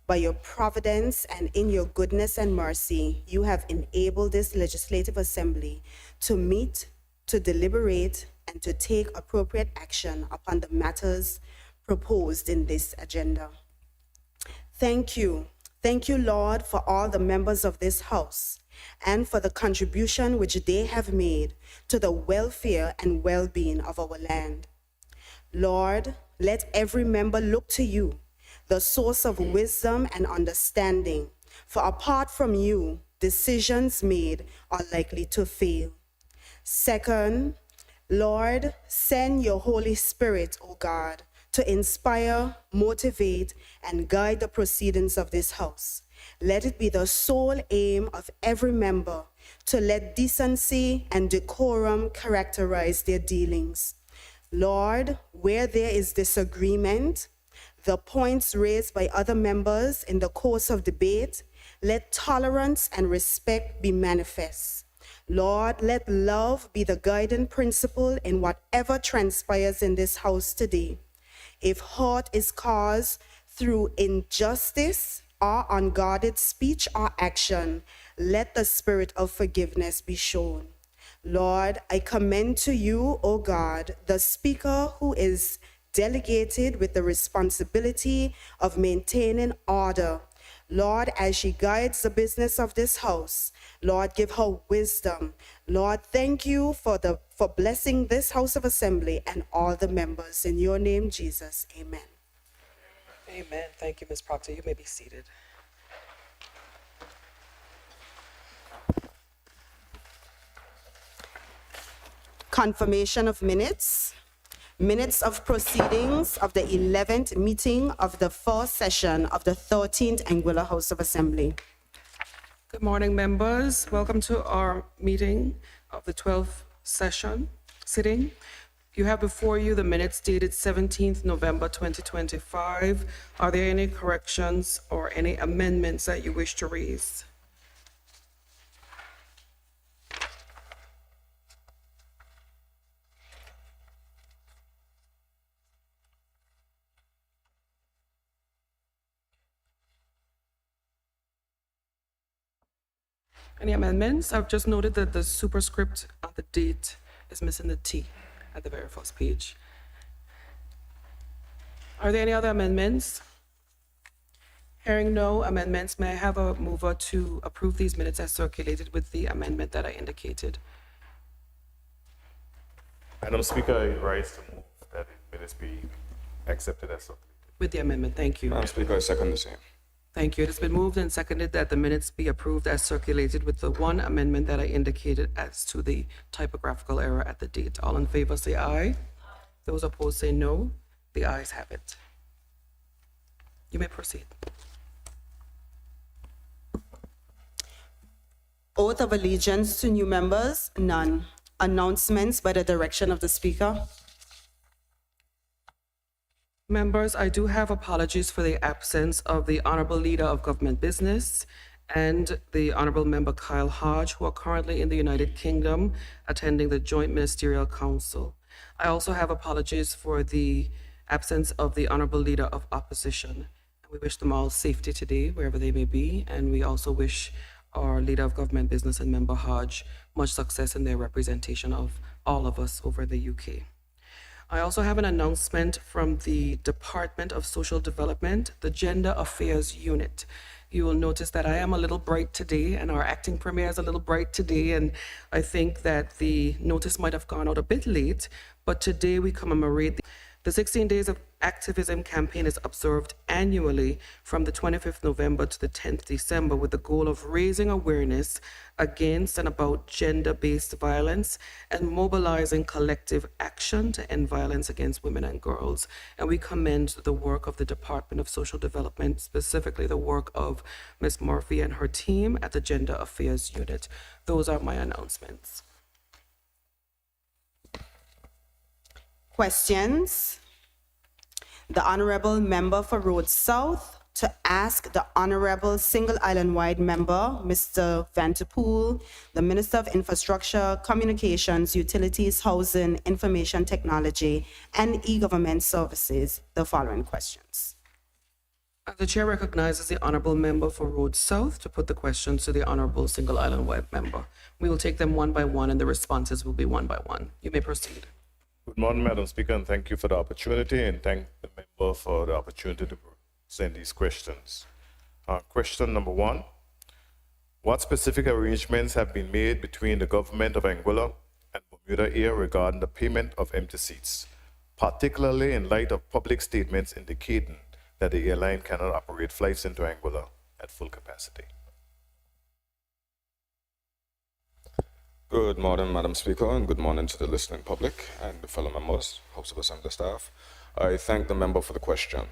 By your providence and in your goodness and mercy, you have enabled this legislative assembly to meet, to deliberate, and to take appropriate action upon the matters proposed in this agenda. Thank you. Thank you, Lord, for all the members of this House and for the contribution which they have made to the welfare and well-being of our land. Lord, let every member look to you, the source of wisdom and understanding, for apart from you, decisions made are likely to fail. Second, Lord, send your Holy Spirit, O God, to inspire, motivate, and guide the proceedings of this House. Let it be the sole aim of every member to let decency and decorum characterize their dealings. Lord, where there is disagreement, the points raised by other members in the course of debate, let tolerance and respect be manifest. Lord, let love be the guiding principle in whatever transpires in this House today. If hurt is caused through injustice or unguarded speech or action, let the spirit of forgiveness be shown. Lord, I commend to you, O God, the speaker who is delegated with the responsibility of maintaining order. Lord, as she guides the business of this House, Lord, give her wisdom. Lord, thank you for blessing this House of Assembly and all the members. In your name, Jesus, amen. Amen. Thank you, Ms. Proctor. You may be seated. Confirmation of minutes. Minutes of proceedings of the 11th meeting of the first session of the 13th Anguilla House of Assembly. Good morning, members. Welcome to our meeting of the 12th sitting. You have before you the minutes dated 17th November 2025. Are there any corrections or any amendments that you wish to raise? Any amendments? I've just noted that the superscript of the date is missing the T at the very first page. Are there any other amendments? Hearing no amendments, may I have a mover to approve these minutes as circulated with the amendment that I indicated? Madam Speaker, I rise to move that the minutes be accepted as circulated. With the amendment, thank you. Madam Speaker, I second the same. Thank you. It has been moved and seconded that the minutes be approved as circulated with the one amendment that I indicated as to the typographical error at the date. All in favor say aye. Those opposed say no. The ayes have it. You may proceed. Oath of allegiance to new members, none. Announcements by the direction of the Speaker. Members, I do have apologies for the absence of the Honorable Leader of Government Business and the Honorable Member Kyle Hodge, who are currently in the United Kingdom attending the Joint Ministerial Council. I also have apologies for the absence of the Honorable Leader of Opposition. We wish them all safety today, wherever they may be, and we also wish our Leader of Government Business and Member Hodge much success in their representation of all of us over the UK. I also have an announcement from the Department of Social Development, the Gender Affairs Unit. You will notice that I am a little bright today, and our acting premier is a little bright today, and I think that the notice might have gone out a bit late, but today we commemorate the 16 Days of Activism campaign is observed annually from the 25th November to the 10th December with the goal of raising awareness against and about gender-based violence and mobilizing collective action to end violence against women and girls. And we commend the work of the Department of Social Development, specifically the work of Ms. Murphy and her team at the Gender Affairs Unit. Those are my announcements. Questions? The Honorable Member for Rhodes South to ask the Honorable Single Island-wide Member, Mr. Vanterpool, the Minister of Infrastructure, Communications, Utilities, Housing, Information Technology, and E-Government Services, the following questions. The chair recognizes the honorable member for Road South to put the questions to the honorable Single Island White member. We will take them one by one, and the responses will be one by one. You may proceed. Good morning, Madam Speaker, and thank you for the opportunity, and thank the member for the opportunity to present these questions. Question number one: what specific arrangements have been made between the government of Anguilla and Bermuda Air regarding the payment of empty seats, particularly in light of public statements indicating that the airline cannot operate flights into Anguilla at full capacity? Good morning, Madam Speaker, and good morning to the listening public and the fellow members, host of Assembly staff. I thank the member for the question.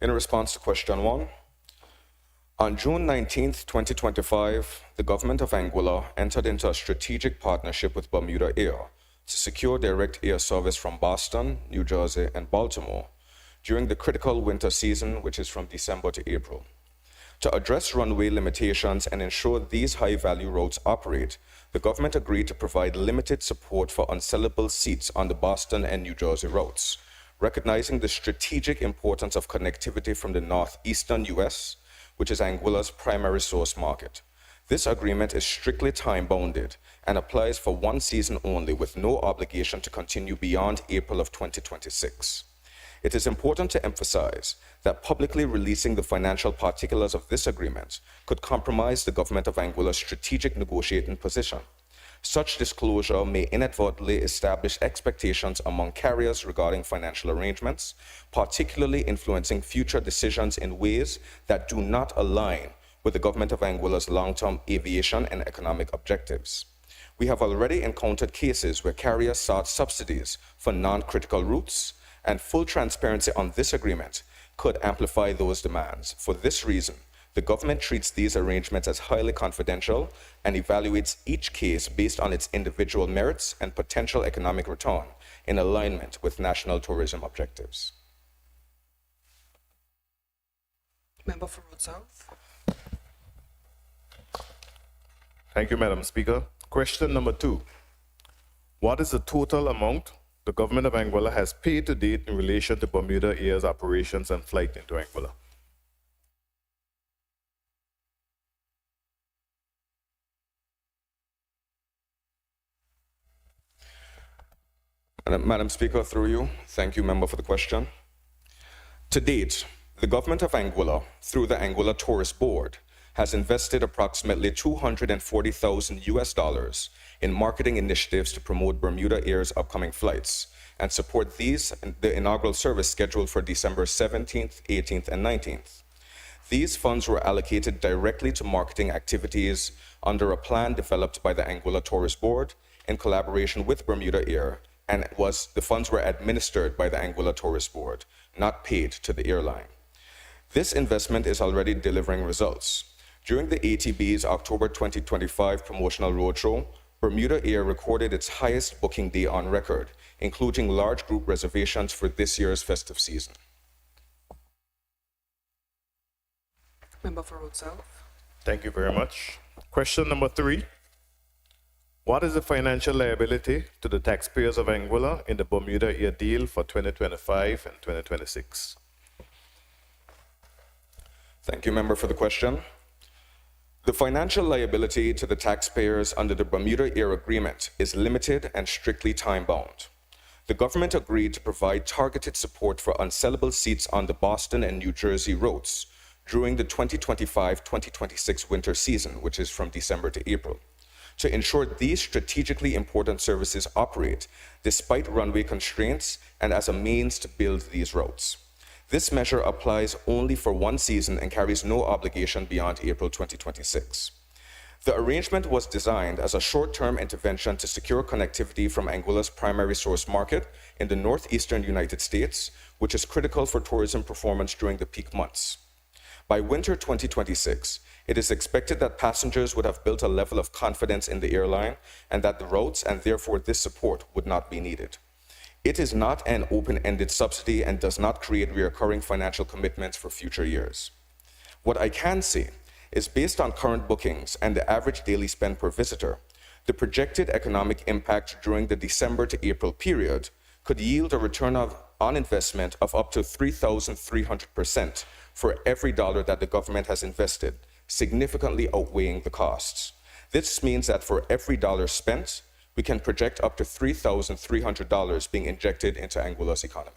In response to question one, on June 19th, 2025, the government of Anguilla entered into a strategic partnership with Bermuda Air to secure direct air service from Boston, New Jersey, and Baltimore during the critical winter season, which is from December to April. To address runway limitations and ensure these high-value routes operate, the government agreed to provide limited support for unsellable seats on the Boston and New Jersey routes, recognizing the strategic importance of connectivity from the northeastern U.S., which is Anguilla's primary source market. This agreement is strictly time-bounded and applies for one season only, with no obligation to continue beyond April of 2026. It is important to emphasize that publicly releasing the financial particulars of this agreement could compromise the government of Anguilla's strategic negotiating position. Such disclosure may inadvertently establish expectations among carriers regarding financial arrangements, particularly influencing future decisions in ways that do not align with the government of Anguilla's long-term aviation and economic objectives. We have already encountered cases where carriers sought subsidies for non-critical routes, and full transparency on this agreement could amplify those demands. For this reason, the government treats these arrangements as highly confidential and evaluates each case based on its individual merits and potential economic return in alignment with national tourism objectives. Member for Road South. Thank you, Madam Speaker. Question number two: what is the total amount the government of Anguilla has paid to date in relation to Bermuda Air's operations and flight into Anguilla? Madam Speaker, through you, thank you, member, for the question. To date, the government of Anguilla, through the Anguilla Tourist Board, has invested approximately $240,000 in marketing initiatives to promote Bermuda Air's upcoming flights and support the inaugural service scheduled for December 17th, 18th, and 19th. These funds were allocated directly to marketing activities under a plan developed by the Anguilla Tourist Board in collaboration with Bermuda Air, and the funds were administered by the Anguilla Tourist Board, not paid to the airline. This investment is already delivering results. During the ATB's October 2025 promotional roadshow, Bermuda Air recorded its highest booking day on record, including large group reservations for this year's festive season. Member for Road South. Thank you very much. Question number three: what is the financial liability to the taxpayers of Anguilla in the Bermuda Air deal for 2025 and 2026? Thank you, member, for the question. The financial liability to the taxpayers under the Bermuda Air Agreement is limited and strictly time-bound. The government agreed to provide targeted support for unsellable seats on the Boston and New Jersey routes during the 2025-2026 winter season, which is from December to April, to ensure these strategically important services operate despite runway constraints and as a means to build these routes. This measure applies only for one season and carries no obligation beyond April 2026. The arrangement was designed as a short-term intervention to secure connectivity from Anguilla's primary source market in the northeastern United States, which is critical for tourism performance during the peak months. By winter 2026, it is expected that passengers would have built a level of confidence in the airline and that the routes and therefore this support would not be needed. It is not an open-ended subsidy and does not create recurring financial commitments for future years. What I can say is, based on current bookings and the average daily spend per visitor, the projected economic impact during the December to April period could yield a return on investment of up to 3,300% for every dollar that the government has invested, significantly outweighing the costs. This means that for every dollar spent, we can project up to $3,300 being injected into Anguilla's economy.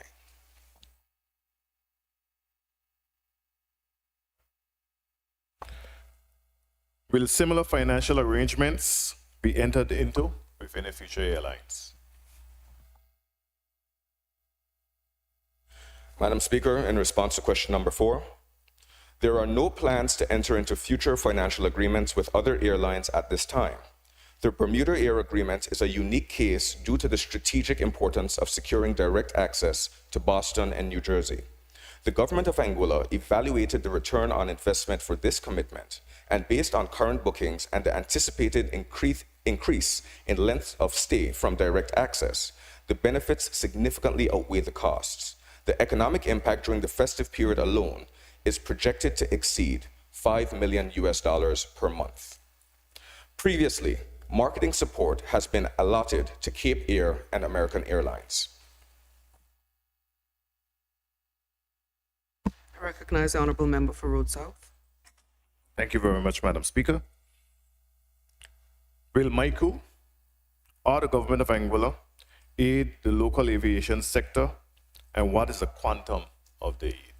Will similar financial arrangements be entered into with any future airlines? Madam Speaker, in response to question number 4, there are no plans to enter into future financial agreements with other airlines at this time. The Bermuda Air Agreement is a unique case due to the strategic importance of securing direct access to Boston and New Jersey. The government of Anguilla evaluated the return on investment for this commitment, and based on current bookings and the anticipated increase in length of stay from direct access, the benefits significantly outweigh the costs. The economic impact during the festive period alone is projected to exceed $5 million per month. Previously, marketing support has been allotted to Cape Air and American Airlines. I recognize the honorable member for Road South. Thank you very much, Madam Speaker. Will MICU or the government of Anguilla aid the local aviation sector, and what is the quantum of the aid?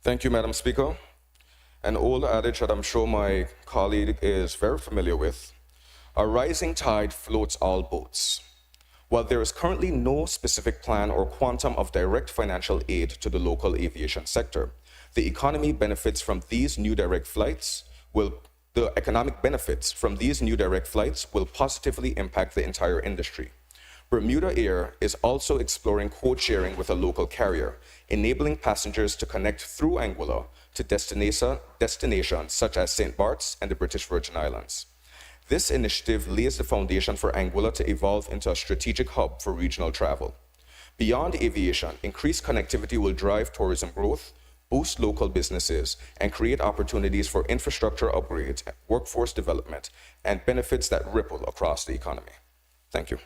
Thank you, Madam Speaker. An old adage that I'm sure my colleague is very familiar with: a rising tide floats all boats. While there is currently no specific plan or quantum of direct financial aid to the local aviation sector, the economy benefits from these new direct flights the economic benefits from these new direct flights will positively impact the entire industry. Bermuda Air is also exploring code sharing with a local carrier, enabling passengers to connect through Anguilla to destinations such as St. Bart's and the British Virgin Islands. This initiative lays the foundation for Anguilla to evolve into a strategic hub for regional travel. Beyond aviation, increased connectivity will drive tourism growth, boost local businesses, and create opportunities for infrastructure upgrades, workforce development, and benefits that ripple across the economy. Thank you.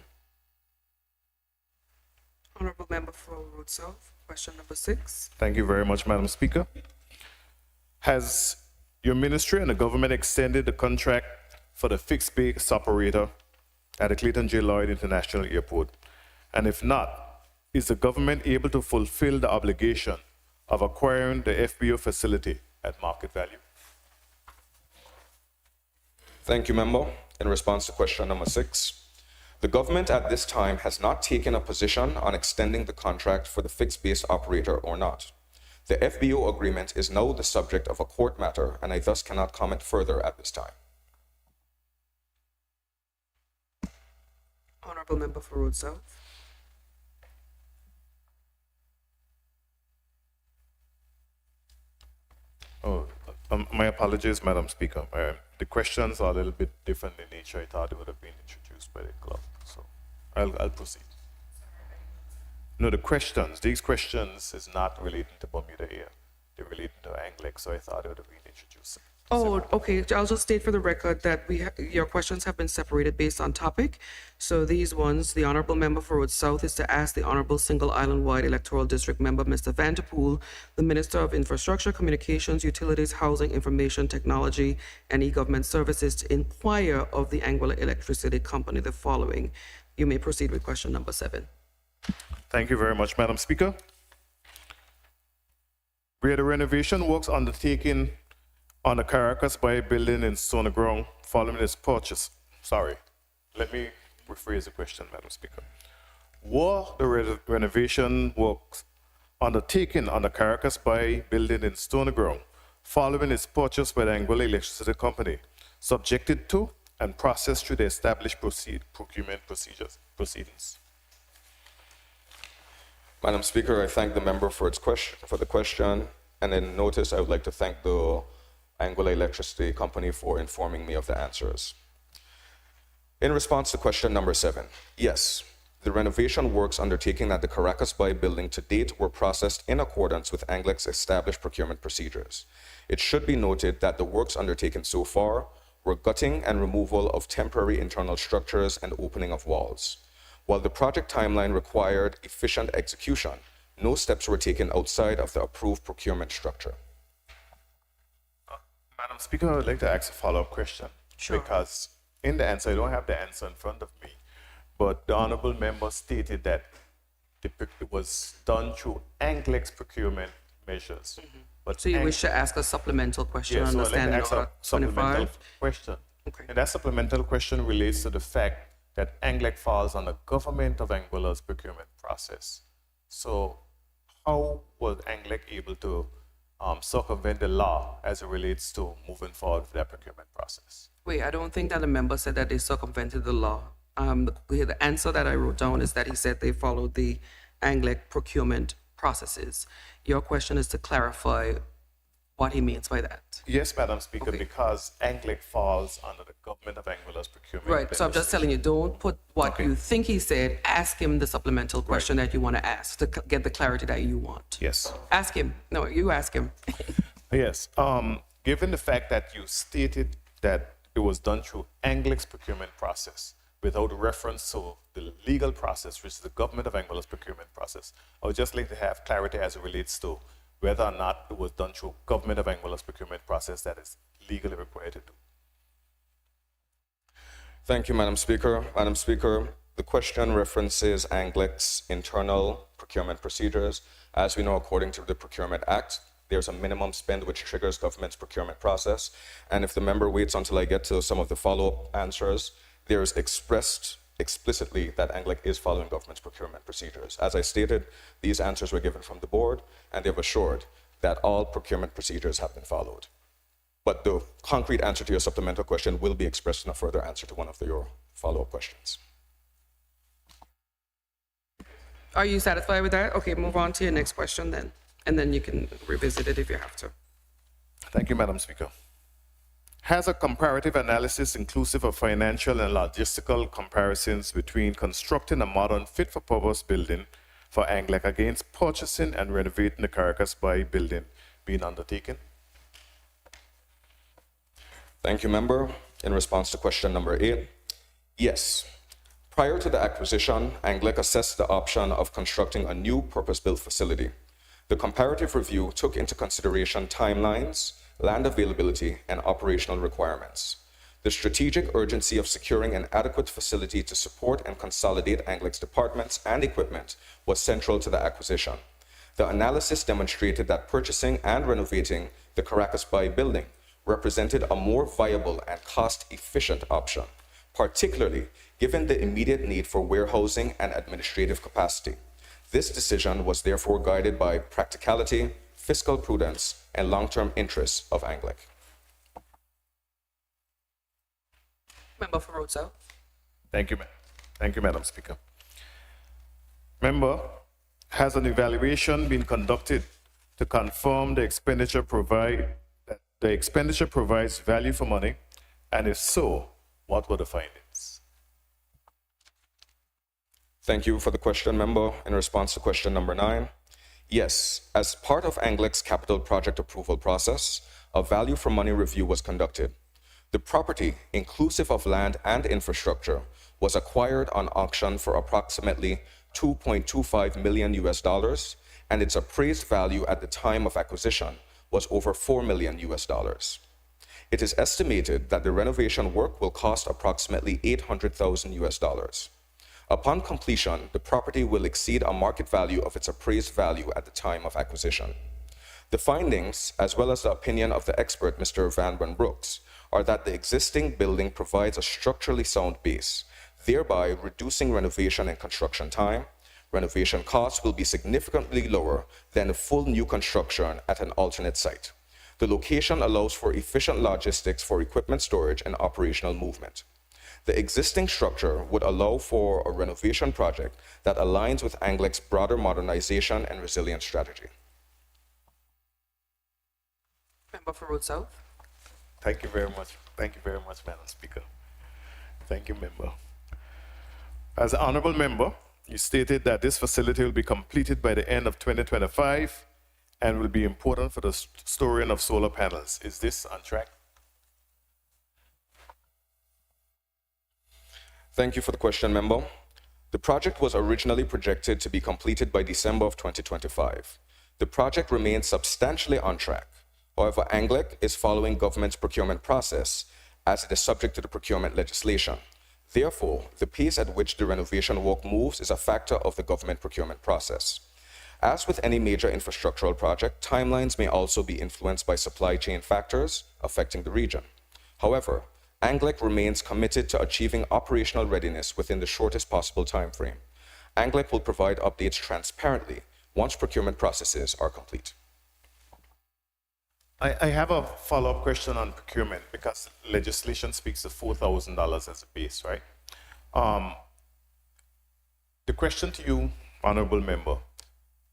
Honorable member for Road South, question number 6. Thank you very much, Madam Speaker. Has your ministry and the government extended the contract for the fixed base operator at the Clayton J. Lloyd International Airport? And if not, is the government able to fulfill the obligation of acquiring the FBO facility at market value? Thank you, member. In response to question number 6, the government at this time has not taken a position on extending the contract for the fixed base operator or not. The FBO agreement is now the subject of a court matter, and I thus cannot comment further at this time. Honorable member for Road South. Oh, my apologies, Madam Speaker. The questions are a little bit different in nature. I thought it would have been introduced by the club, so I'll proceed. No, these questions is not relating to Bermuda Air. They're relating to Anglic, so I thought it would have been introduced. Oh, okay. I'll just state for the record that your questions have been separated based on topic. So these ones, the honorable member for Road South is to ask the honorable single island-wide electoral district member, Mr. Vanderpool, the Minister of Infrastructure, Communications, Utilities, Housing, Information, Technology, and E-Government Services to inquire of the Anguilla Electricity Company the following. You may proceed with question number 7. Thank you very much, Madam Speaker. Where the renovation works undertaken on the Caracas Bay building in Stony Ground following its purchase. Sorry, let me rephrase the question, Madam Speaker. Were the renovation works undertaken on the Caracas Bay building in Stony Ground following its purchase by the Anguilla Electricity Company subjected to and processed through the established procurement proceedings? Madam Speaker, I thank the member for the question, and in notice, I would like to thank the Anguilla Electricity Company for informing me of the answers. In response to question number 7, yes, the renovation works undertaken at the Caracas Bay building to date were processed in accordance with Anglic's established procurement procedures. It should be noted that the works undertaken so far were gutting and removal of temporary internal structures and opening of walls. While the project timeline required efficient execution, no steps were taken outside of the approved procurement structure. Madam Speaker, I would like to ask a follow-up question. Sure. Because in the answer, I don't have the answer in front of me, but the honorable member stated that it was done through Anglic's procurement measures. But So you wish to ask a supplemental question, yes, so I'd like to understanding ask a order supplemental 25? question. Okay. And that supplemental question relates to the fact that Anglic falls on the government of Anguilla's procurement process. So how was Anglic able to circumvent the law as it relates to moving forward with that procurement process? Wait, I don't think that the member said that they circumvented the law. The answer that I wrote down is that he said they followed the Anglic procurement processes. Your question is to clarify what he means by that. Yes, Madam Speaker, Okay. because Anglic falls under the government of Anguilla's procurement. Right, so I'm just telling you, don't put what Okay. you think he said, ask him the supplemental question that you want to ask to get the clarity that you want. Yes. Ask him. No, you ask him. Yes. Given the fact that you stated that it was done through Anglic's procurement process without reference to the legal process, which is the government of Anguilla's procurement process, I would just like to have clarity as it relates to whether or not it was done through government of Anguilla's procurement process that is legally required to do. Thank you, Madam Speaker. Madam Speaker, the question references Anglic's internal procurement procedures. As we know, according to the Procurement Act, there's a minimum spend which triggers government's procurement process. And if the member waits until I get to some of the follow-up answers, there's expressed explicitly that Anglic is following government's procurement procedures. As I stated, these answers were given from the board, and they've assured that all procurement procedures have been followed. But the concrete answer to your supplemental question will be expressed in a further answer to one of your follow-up questions. Are you satisfied with that? Okay, move on to your next question then. And then you can revisit it if you have to. Thank you, Madam Speaker. Has a comparative analysis inclusive of financial and logistical comparisons between constructing a modern fit-for-purpose building for Anglic against purchasing and renovating the Caracas Bay building been undertaken? Thank you, member. In response to question number 8, yes. Prior to the acquisition, Anglic assessed the option of constructing a new purpose-built facility. The comparative review took into consideration timelines, land availability, and operational requirements. The strategic urgency of securing an adequate facility to support and consolidate Anglic's departments and equipment was central to the acquisition. The analysis demonstrated that purchasing and renovating the Caracas Bay building represented a more viable and cost-efficient option, particularly given the immediate need for warehousing and administrative capacity. This decision was therefore guided by practicality, fiscal prudence, and long-term interests of Anglic. Member for Rhodes South. Thank you, Thank you, Madam Speaker. Member, has an evaluation been conducted to confirm the expenditure provides value for money? And if so, what were the findings? Thank you for the question, member. In response to question number 9, yes, as part of Anglic's capital project approval process, a value for money review was conducted. The property, inclusive of land and infrastructure, was acquired on auction for approximately $2.25 million US, and its appraised value at the time of acquisition was over $4 million US. It is estimated that the renovation work will cost approximately $800,000 US. Upon completion, the property will exceed a market value of its appraised value at the time of acquisition. The findings, as well as the opinion of the expert, Mr. Van Wen Brooks, are that the existing building provides a structurally sound base, thereby reducing renovation and construction time. Renovation costs will be significantly lower than a full new construction at an alternate site. The location allows for efficient logistics for equipment storage and operational movement. The existing structure would allow for a renovation project that aligns with Anglic's broader modernization and resilience strategy. Member for Rhodes South. Thank you very much. Thank you very much, Madam Speaker. Thank you, member. As an honorable member, you stated that this facility will be completed by the end of 2025 and will be important for the storing of solar panels. Is this on track? Thank you for the question, member. The project was originally projected to be completed by December of 2025. The project remains substantially on track. However, Anglic is following government's procurement process as it is subject to the procurement legislation. Therefore, the pace at which the renovation work moves is a factor of the government procurement process. As with any major infrastructural project, timelines may also be influenced by supply chain factors affecting the region. However, Anglic remains committed to achieving operational readiness within the shortest possible time frame. Anglic will provide updates transparently once procurement processes are complete. I have a follow-up question on procurement because legislation speaks of $4,000 as a base, right? The question to you, honorable member,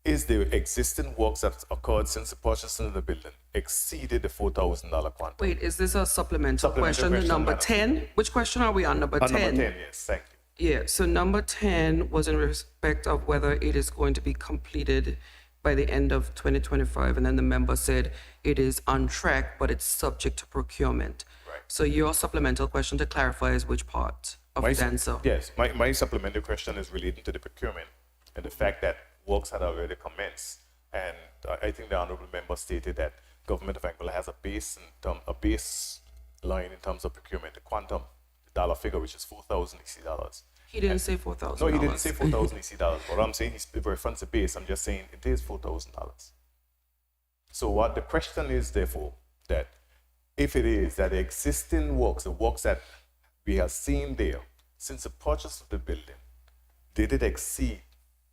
is the existing works that occurred since the purchasing of the building exceeded the $4,000 quantum? Wait, is this a supplemental question? question, Number madam. 10? Which question are we on? Number 10? Number 10, yes, thank you. Yeah, so number 10 was in respect of whether it is going to be completed by the end of 2025. And then the member said it is on track, but it's subject to procurement. Right. So your supplemental question to clarify is which part of the answer? Yes, my supplementary question is relating to the procurement and the fact that works had already commenced. And I think the honorable member stated that government of Anguilla has a baseline in terms of procurement, the quantum, the dollar figure, which is $4,000 EC. He didn't say $4,000. No, he didn't say $4,000 EC. What I'm saying is reference the base. I'm just saying it is $4,000. So what the question is, therefore, that if it is that the existing works, the works that we have seen there since the purchase of the building, did it exceed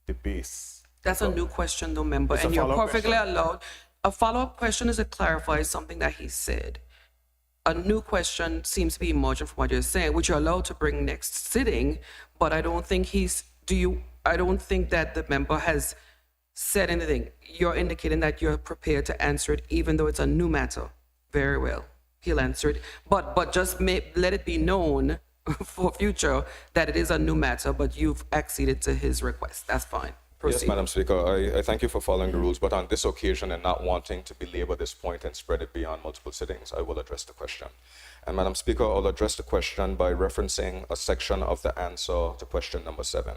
the base? That's a new question, though, member, It's a and you're follow-up perfectly question. allowed. A follow-up question is to clarify something that he said. A new question seems to be emerging from what you're saying, which you're allowed to bring next sitting, but I don't think I don't think that the member has said anything. You're indicating that you're prepared to answer it, even though it's a new matter. Very well. He'll answer it. But just let it be known for future that it is a new matter, but you've acceded to his request. That's fine. Proceed. Yes, Madam Speaker, I thank you for following the rules, but on this occasion and not wanting to belabor this point and spread it beyond multiple sittings, I will address the question. And Madam Speaker, I'll address the question by referencing a section of the answer to question number 7.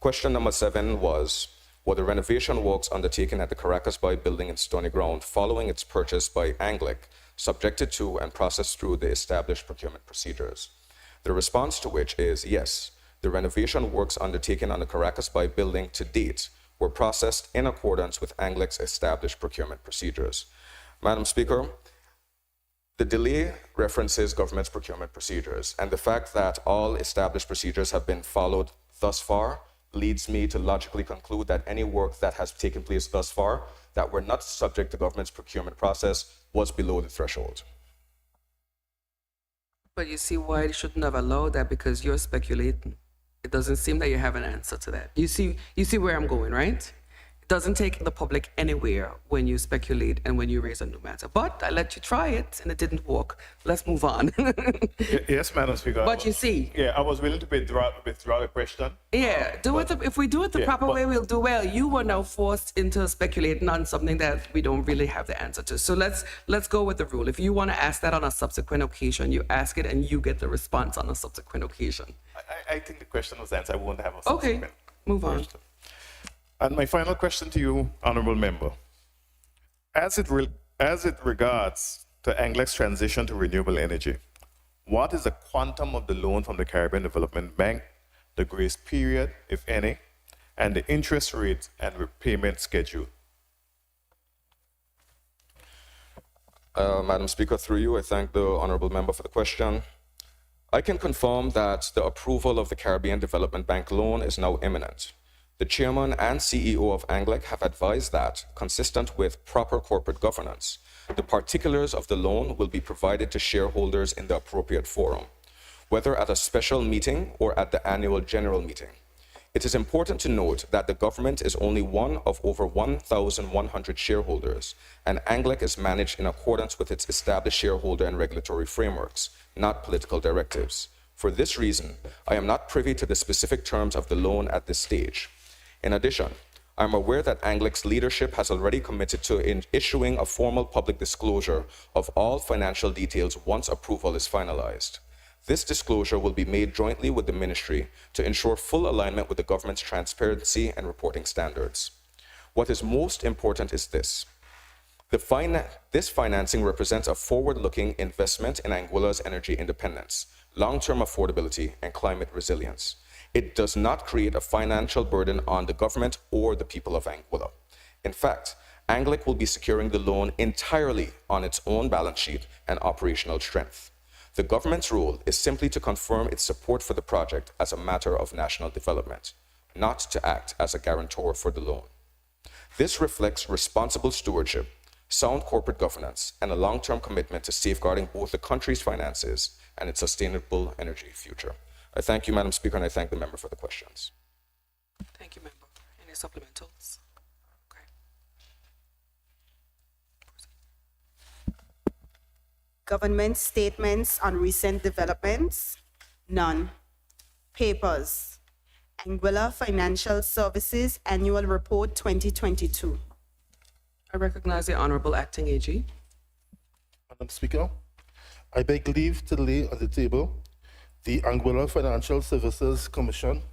Question number 7 was, were the renovation works undertaken at the Caracas Bay building in Stony Ground following its purchase by Anglic subjected to and processed through the established procurement procedures? The response to which is yes. The renovation works undertaken on the Caracas Bay building to date were processed in accordance with Anglic's established procurement procedures. Madam Speaker, the delay references government's procurement procedures, and the fact that all established procedures have been followed thus far leads me to logically conclude that any work that has taken place thus far that were not subject to government's procurement process was below the threshold. But you see why it shouldn't have allowed that, because you're speculating. It doesn't seem that you have an answer to that. You see where I'm going, right? It doesn't take the public anywhere when you speculate and when you raise a new matter. But I let you try it and it didn't work. Let's move on. Yes, Madam Speaker. But you see. Yeah, I was willing to withdraw the question. Yeah, if we do it the proper way, we'll do well. You were now forced into speculating on something that we don't really have the answer to. So let's go with the rule. If you want to ask that on a subsequent occasion, you ask it and you get the response on a subsequent occasion. I think the question was answered. I won't have a Okay, subsequent move on. question. And my final question to you, honorable member, as it regards to Anglic's transition to renewable energy, what is the quantum of the loan from the Caribbean Development Bank, the grace period, if any, and the interest rate and repayment schedule? Madam Speaker, through you, I thank the honorable member for the question. I can confirm that the approval of the Caribbean Development Bank loan is now imminent. The chairman and CEO of Anglic have advised that, consistent with proper corporate governance, the particulars of the loan will be provided to shareholders in the appropriate forum, whether at a special meeting or at the annual general meeting. It is important to note that the government is only one of over 1,100 shareholders, and Anglic is managed in accordance with its established shareholder and regulatory frameworks, not political directives. For this reason, I am not privy to the specific terms of the loan at this stage. In addition, I am aware that Anglic's leadership has already committed to issuing a formal public disclosure of all financial details once approval is finalized. This disclosure will be made jointly with the Ministry to ensure full alignment with the government's transparency and reporting standards. What is most important is this. This financing represents a forward-looking investment in Anguilla's energy independence, long-term affordability, and climate resilience. It does not create a financial burden on the government or the people of Anguilla. In fact, Anglic will be securing the loan entirely on its own balance sheet and operational strength. The government's role is simply to confirm its support for the project as a matter of national development, not to act as a guarantor for the loan. This reflects responsible stewardship, sound corporate governance, and a long-term commitment to safeguarding both the country's finances and its sustainable energy future. I thank you, Madam Speaker, and I thank the member for the questions. Thank you, member. Any supplementals? Okay. Government statements on recent developments? None. Papers. Anguilla Financial Services Annual Report 2022. I recognize the Honorable Acting AG. Madam Speaker, I beg leave to lay on the table the Anguilla Financial Services Commission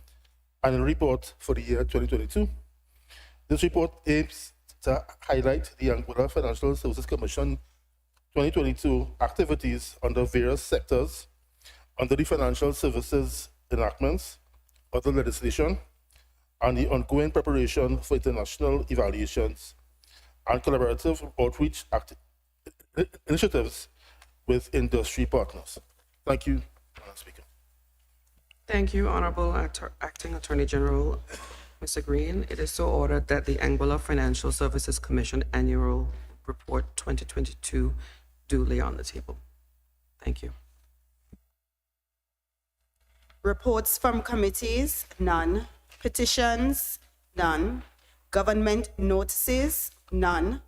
annual report for the year 2022. This report aims to highlight the Anguilla Financial Services Commission 2022 activities under various sectors under the financial services enactments, other legislation, and the ongoing preparation for international evaluations and collaborative outreach initiatives with industry partners. Thank you, Madam Speaker. Thank you, Honorable Acting Attorney General, Mr. Green. It is so ordered that the Anguilla Financial Services Commission Annual Report 2022 duly on the table. Thank you. Reports from committees? None. Petitions? None. Government notices? None.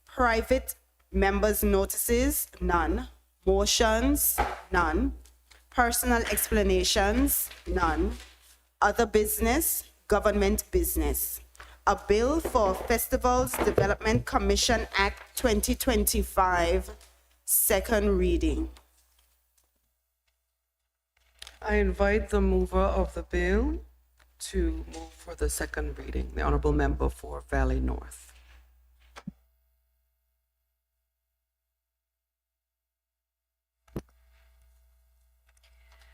Private members' notices? None. Motions? None. Personal explanations? None. Other business? Government business. A bill for Festivals Development Commission Act 2025, second reading. I invite the mover of the bill to move for the second reading, the Honorable Member for Valley North.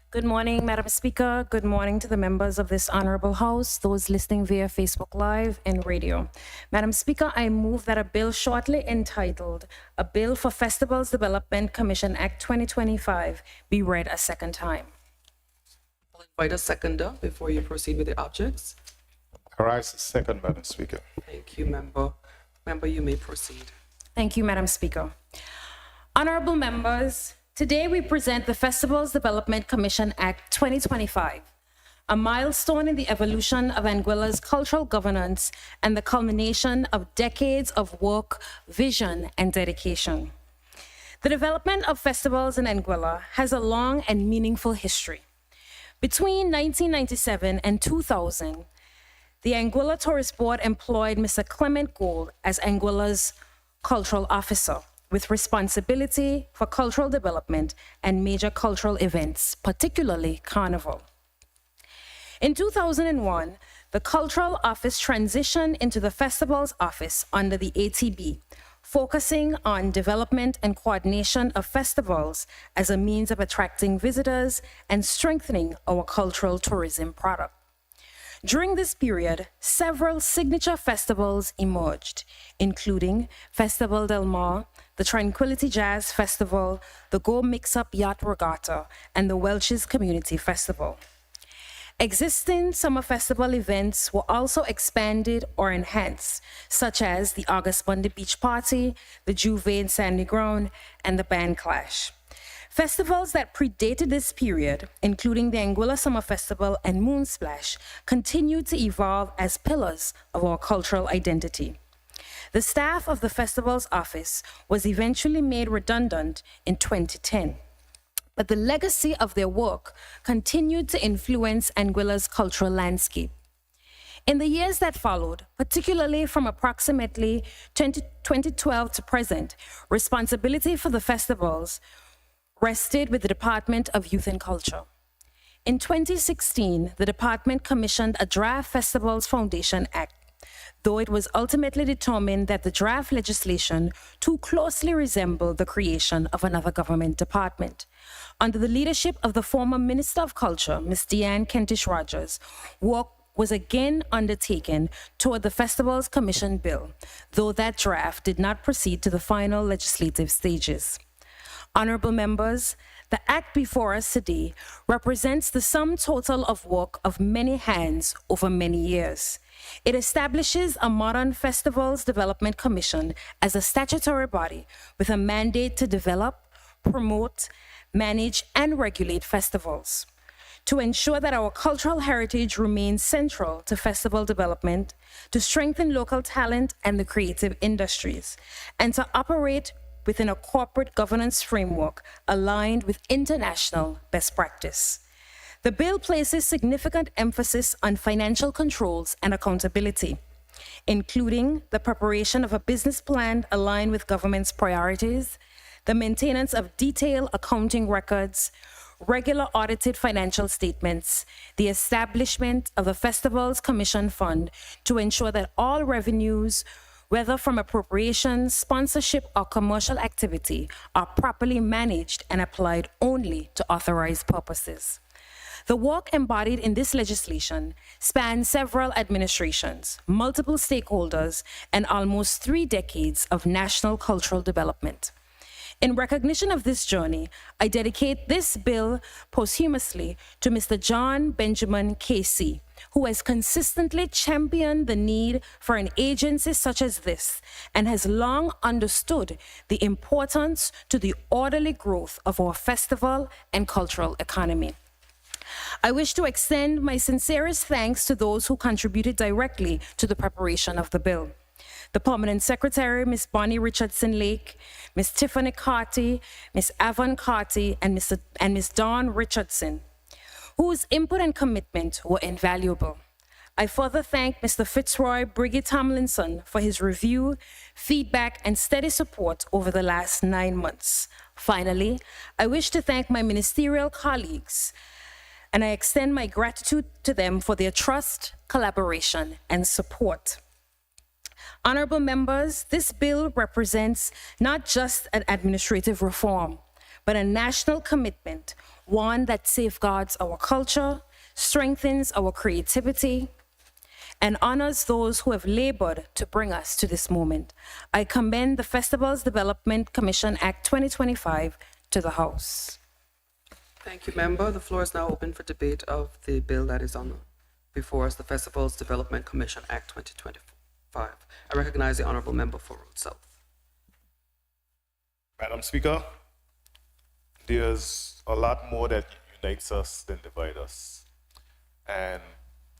Good morning, Madam Speaker. Good morning to the members of this Honorable House, those listening via Facebook Live and radio. Madam Speaker, I move that a bill shortly entitled A Bill for Festivals Development Commission Act 2025 be read a second time. I'll invite a seconder before you proceed with the objects. Arise second, Madam Speaker. Thank you, Member. Member, you may proceed. Thank you, Madam Speaker. Honorable members, today we present the Festivals Development Commission Act 2025, a milestone in the evolution of Anguilla's cultural governance and the culmination of decades of work, vision, and dedication. The development of festivals in Anguilla has a long and meaningful history. Between 1997 and 2000, the Anguilla Tourist Board employed Mr. Clement Gould as Anguilla's cultural officer, with responsibility for cultural development and major cultural events, particularly Carnival. In 2001, the Cultural Office transitioned into the Festivals Office under the ATB, focusing on development and coordination of festivals as a means of attracting visitors and strengthening our cultural tourism product. During this period, several signature festivals emerged, including Festival Del Mar, the Tranquility Jazz Festival, the Go Mix Up Yacht Regatta, and the Welch's Community Festival. Existing summer festival events were also expanded or enhanced, such as the August Monday Beach Party, the Juve and Sandy Ground, and the Band Clash. Festivals that predated this period, including the Anguilla Summer Festival and Moonsplash, continued to evolve as pillars of our cultural identity. The staff of the Festivals Office was eventually made redundant in 2010, but the legacy of their work continued to influence Anguilla's cultural landscape. In the years that followed, particularly from approximately 2012 to present, responsibility for the festivals rested with the Department of Youth and Culture. In 2016, the department commissioned a draft Festivals Foundation Act, though it was ultimately determined that the draft legislation too closely resembled the creation of another government department. Under the leadership of the former Minister of Culture, Ms. Deanne Kentish-Rogers, work was again undertaken toward the Festivals Commission bill, though that draft did not proceed to the final legislative stages. Honorable members, the act before us today represents the sum total of work of many hands over many years. It establishes a modern Festivals Development Commission as a statutory body with a mandate to develop, promote, manage, and regulate festivals. To ensure that our cultural heritage remains central to festival development, to strengthen local talent and the creative industries, and to operate within a corporate governance framework aligned with international best practice. The bill places significant emphasis on financial controls and accountability, including the preparation of a business plan aligned with government's priorities, the maintenance of detailed accounting records, regular audited financial statements, the establishment of the Festivals Commission Fund to ensure that all revenues, whether from appropriations, sponsorship, or commercial activity, are properly managed and applied only to authorized purposes. The work embodied in this legislation spans several administrations, multiple stakeholders, and almost 3 decades of national cultural development. In recognition of this journey, I dedicate this bill posthumously to Mr. John Benjamin Casey, who has consistently championed the need for an agency such as this and has long understood the importance to the orderly growth of our festival and cultural economy. I wish to extend my sincerest thanks to those who contributed directly to the preparation of the bill. The Permanent Secretary, Ms. Bonnie Richardson-Lake, Ms. Tiffany Carty, Ms. Avon Carty, and Ms. Dawn Richardson, whose input and commitment were invaluable. I further thank Mr. Fitzroy Briggy Tomlinson for his review, feedback, and steady support over the last 9 months. Finally, I wish to thank my ministerial colleagues, and I extend my gratitude to them for their trust, collaboration, and support. Honorable members, this bill represents not just an administrative reform, but a national commitment, one that safeguards our culture, strengthens our creativity, and honors those who have labored to bring us to this moment. I commend the Festivals Development Commission Act 2025 to the House. Thank you, member. The floor is now open for debate of the bill that is on before us, the Festivals Development Commission Act 2025. I recognize the honorable member for Road South. Madam Speaker, there's a lot more that unites us than divides us. And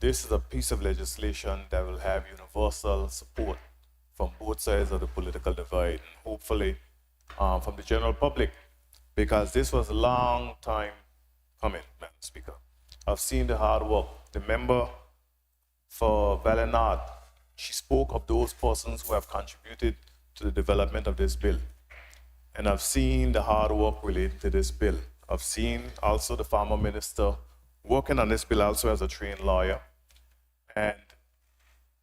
this is a piece of legislation that will have universal support from both sides of the political divide, and hopefully from the general public, because this was a long time coming, Madam Speaker. I've seen the hard work. The member for Valenard, she spoke of those persons who have contributed to the development of this bill. And I've seen the hard work related to this bill. I've seen also the former minister working on this bill also as a trained lawyer. And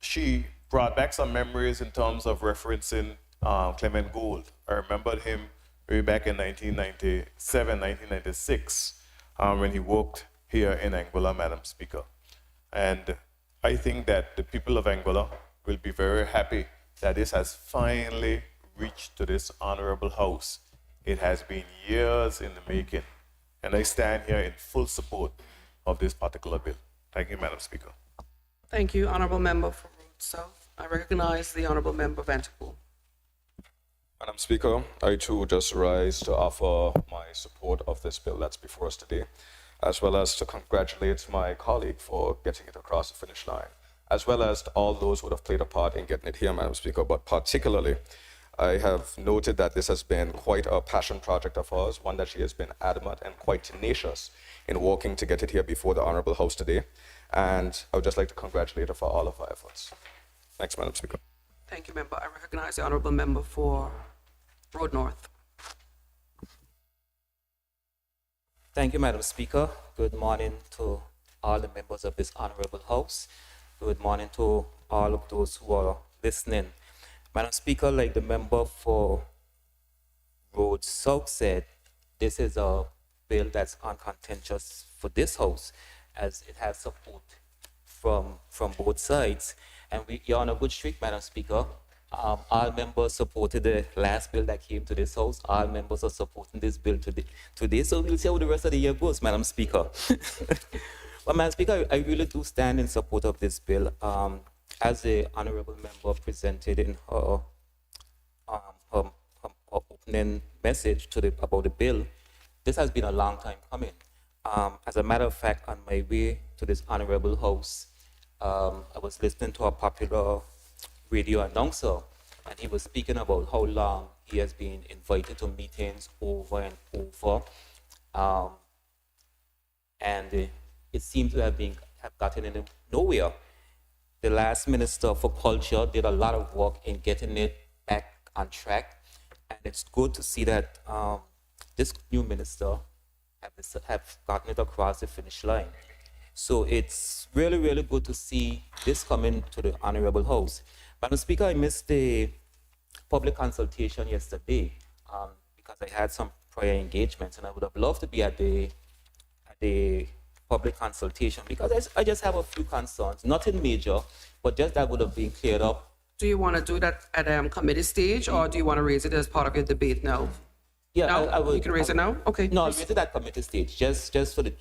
she brought back some memories in terms of referencing Clement Gould. I remembered him way back in 1997, 1996, when he worked here in Anguilla, Madam Speaker. And I think that the people of Anguilla will be very happy that this has finally reached to this honorable house. It has been years in the making, and I stand here in full support of this particular bill. Thank you, Madam Speaker. Thank you, honorable member for Road South. I recognize the honorable member Vanderpool. Madam Speaker, I too just rise to offer my support of this bill that's before us today, as well as to congratulate my colleague for getting it across the finish line, as well as to all those who have played a part in getting it here, Madam Speaker. But particularly, I have noted that this has been quite a passion project of ours, one that she has been adamant and quite tenacious in working to get it here before the Honorable House today. And I would just like to congratulate her for all of her efforts. Thanks, Madam Speaker. Thank you, member. I recognize the honorable member for Road North. Thank you, Madam Speaker. Good morning to all the members of this honorable House. Good morning to all of those who are listening. Madam Speaker, like the member for Road South said, this is a bill that's uncontentious for this House, as it has support from both sides. And you're on a good streak, Madam Speaker. All members supported the last bill that came to this House. All members are supporting this bill today. So we'll see how the rest of the year goes, Madam Speaker. But Madam Speaker, I really do stand in support of this bill. As the honorable member presented in her opening message about the bill, this has been a long time coming. As a matter of fact, on my way to this honorable House, I was listening to a popular radio announcer, and he was speaking about how long he has been invited to meetings over and over, and it seems to have gotten in nowhere. The last Minister for Culture did a lot of work in getting it back on track, and it's good to see that this new minister have gotten it across the finish line. So it's really, really good to see this coming to the Honorable House. Madam Speaker, I missed the public consultation yesterday because I had some prior engagements, and I would have loved to be at the public consultation because I just have a few concerns, nothing major, but just that would have been cleared up. Do you want to do that at committee stage, or do you want to raise it as part of your debate now? Yeah, No? I will. You can raise it now? Okay. No, I'll raise it at committee stage, just for the.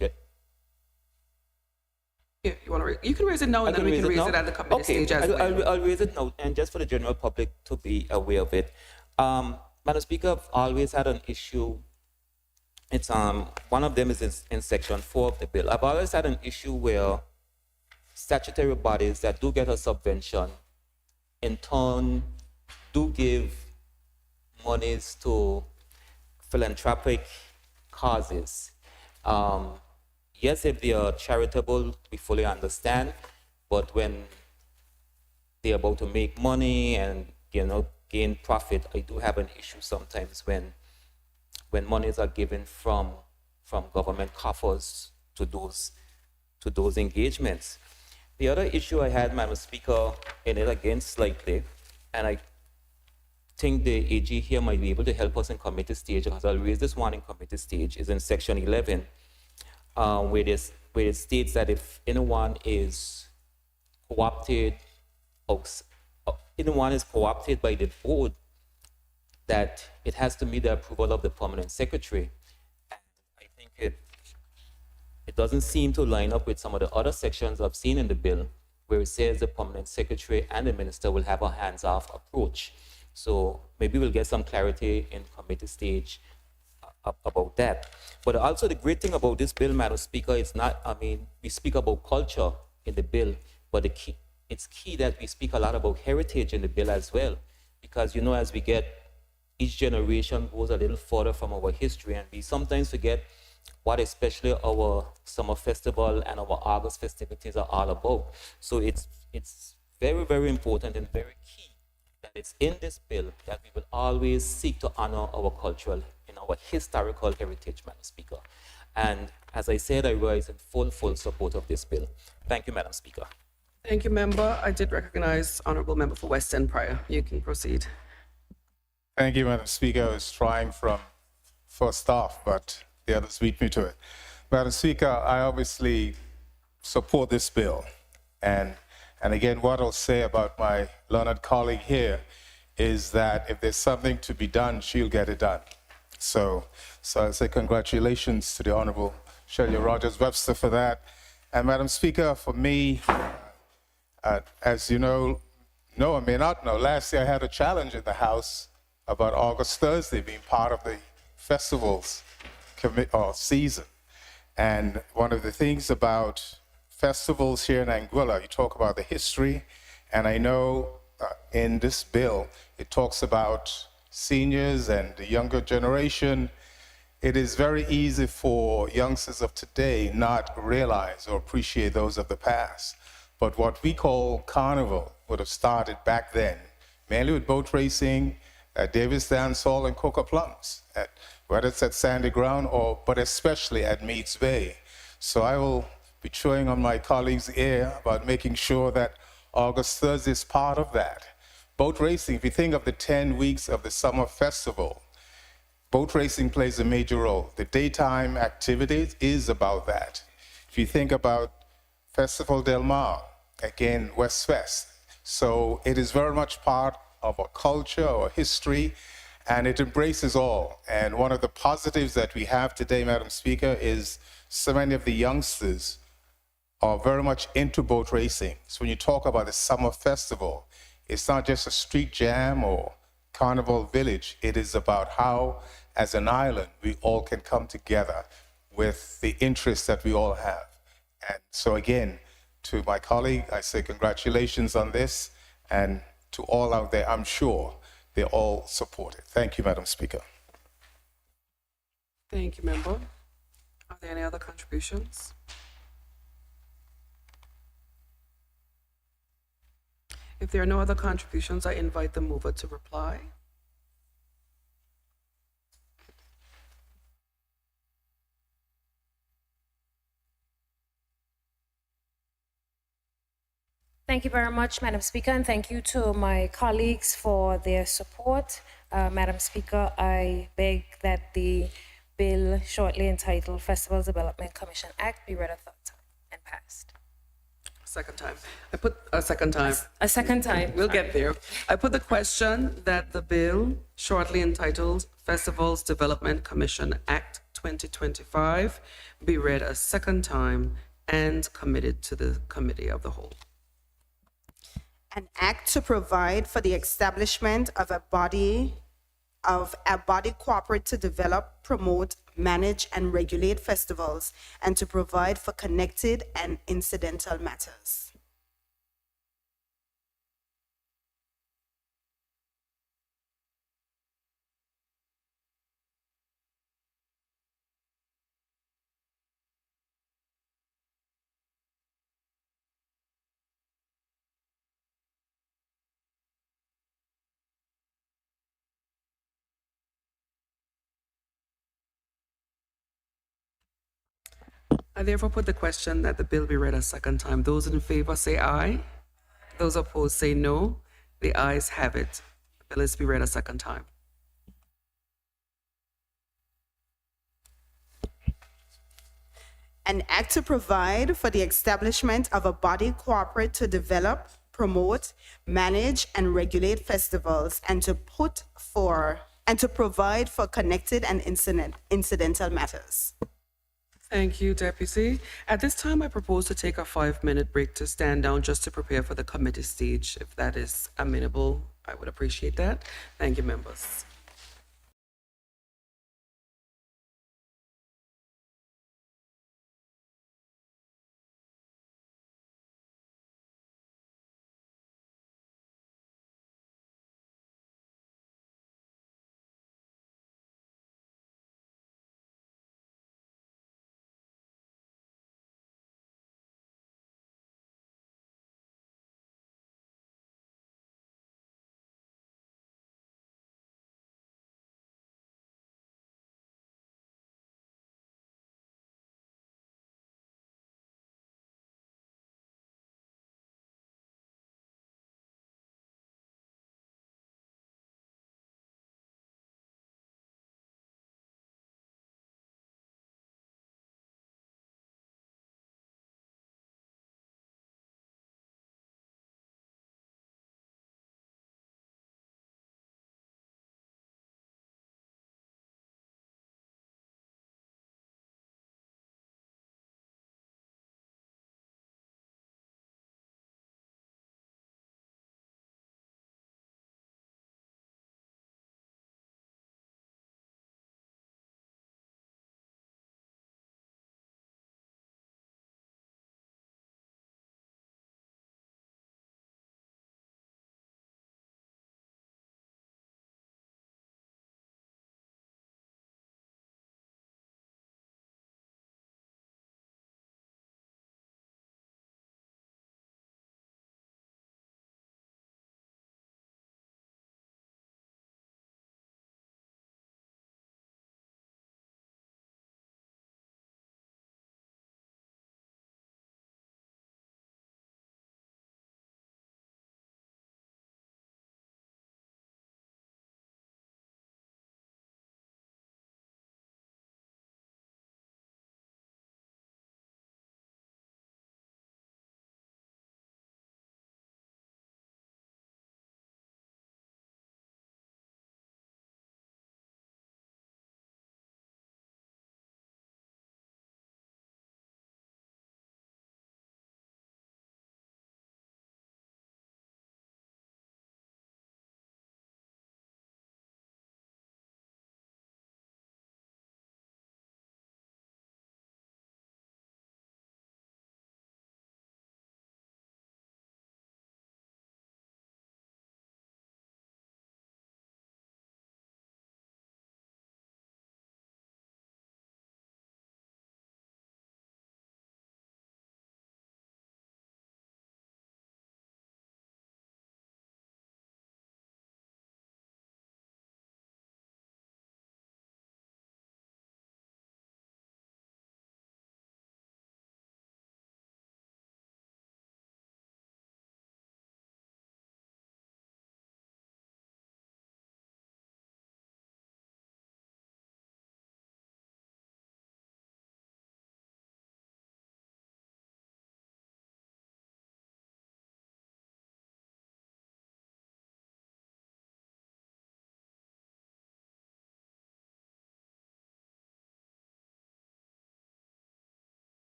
Yeah, you can raise it now, and then we can raise it at the committee stage as well. I'll raise it now, and just for the general public to be aware of it. Madam Speaker, I've always had an issue. It's one of them is in section 4 of the bill. I've always had an issue where statutory bodies that do get a subvention, in turn, do give monies to philanthropic causes. Yes, if they are charitable, we fully understand, but when they're about to make money and gain profit, I do have an issue sometimes when monies are given from government coffers to those engagements. The other issue I had, Madam Speaker, in it again slightly, and I think the AG here might be able to help us in committee stage, because I'll raise this one in committee stage, is in section 11, where it states that if anyone is co-opted by the board, that it has to meet the approval of the permanent secretary. And I think it doesn't seem to line up with some of the other sections I've seen in the bill, where it says the permanent secretary and the minister will have a hands-off approach. So maybe we'll get some clarity in committee stage about that. But also the great thing about this bill, Madam Speaker, is not, we speak about culture in the bill, but it's key that we speak a lot about heritage in the bill as well. Because, as we get, each generation goes a little further from our history, and we sometimes forget what especially our summer festival and our August festivities are all about. So it's very, very important and very key that it's in this bill that we will always seek to honor our cultural and our historical heritage, Madam Speaker. And as I said, I rise in full support of this bill. Thank you, Madam Speaker. Thank you, member. I did recognize honorable member for West End prior. You can proceed. Thank you, Madam Speaker. I was trying from first off, but the others beat me to it. Madam Speaker, I obviously support this bill. And again, what I'll say about my learned colleague here is that if there's something to be done, she'll get it done. So I say congratulations to the Honorable Shirley Rogers Webster for that. And Madam Speaker, for me, as you know or may not know, last year I had a challenge in the House about August Thursday being part of the festivals season. And one of the things about festivals here in Anguilla, you talk about the history, and I know in this bill, it talks about seniors and the younger generation. It is very easy for youngsters of today not realize or appreciate those of the past. But what we call carnival would have started back then, mainly with boat racing at Davis Dance Hall and Coca Plums, whether it's at Sandy Ground but especially at Meads Bay. So I will be chewing on my colleagues' ear about making sure that August 3rd is part of that. Boat racing, if you think of the 10 weeks of the summer festival, boat racing plays a major role. The daytime activities is about that. If you think about Festival Del Mar, again, West Fest. So it is very much part of our culture, our history, and it embraces all. And one of the positives that we have today, Madam Speaker, is so many of the youngsters are very much into boat racing. So when you talk about the summer festival, it's not just a street jam or carnival village. It is about how, as an island, we all can come together with the interests that we all have. And so again, to my colleague, I say congratulations on this, and to all out there, I'm sure they all support it. Thank you, Madam Speaker. Thank you, member. Are there any other contributions? If there are no other contributions, I invite the mover to reply. Thank you very much, Madam Speaker, and thank you to my colleagues for their support. Madam Speaker, I beg that the bill shortly entitled Festivals Development Commission Act be read a third time and passed. Second time. I put a second time. A second time. We'll get there. I put the question that the bill, shortly entitled Festivals Development Commission Act 2025, be read a second time and committed to the Committee of the Whole. An act to provide for the establishment of a body corporate to develop, promote, manage, and regulate festivals, and to provide for connected and incidental matters. I therefore put the question that the bill be read a second time. Those in favor say aye. Those opposed say no. The ayes have it. The bill is to be read a second time. An act to provide for the establishment of a body corporate to develop, promote, manage, and regulate festivals, and to provide for connected and incidental matters. Thank you, Deputy. At this time, I propose to take a 5-minute break to stand down just to prepare for the committee stage. If that is amenable, I would appreciate that. Thank you, members.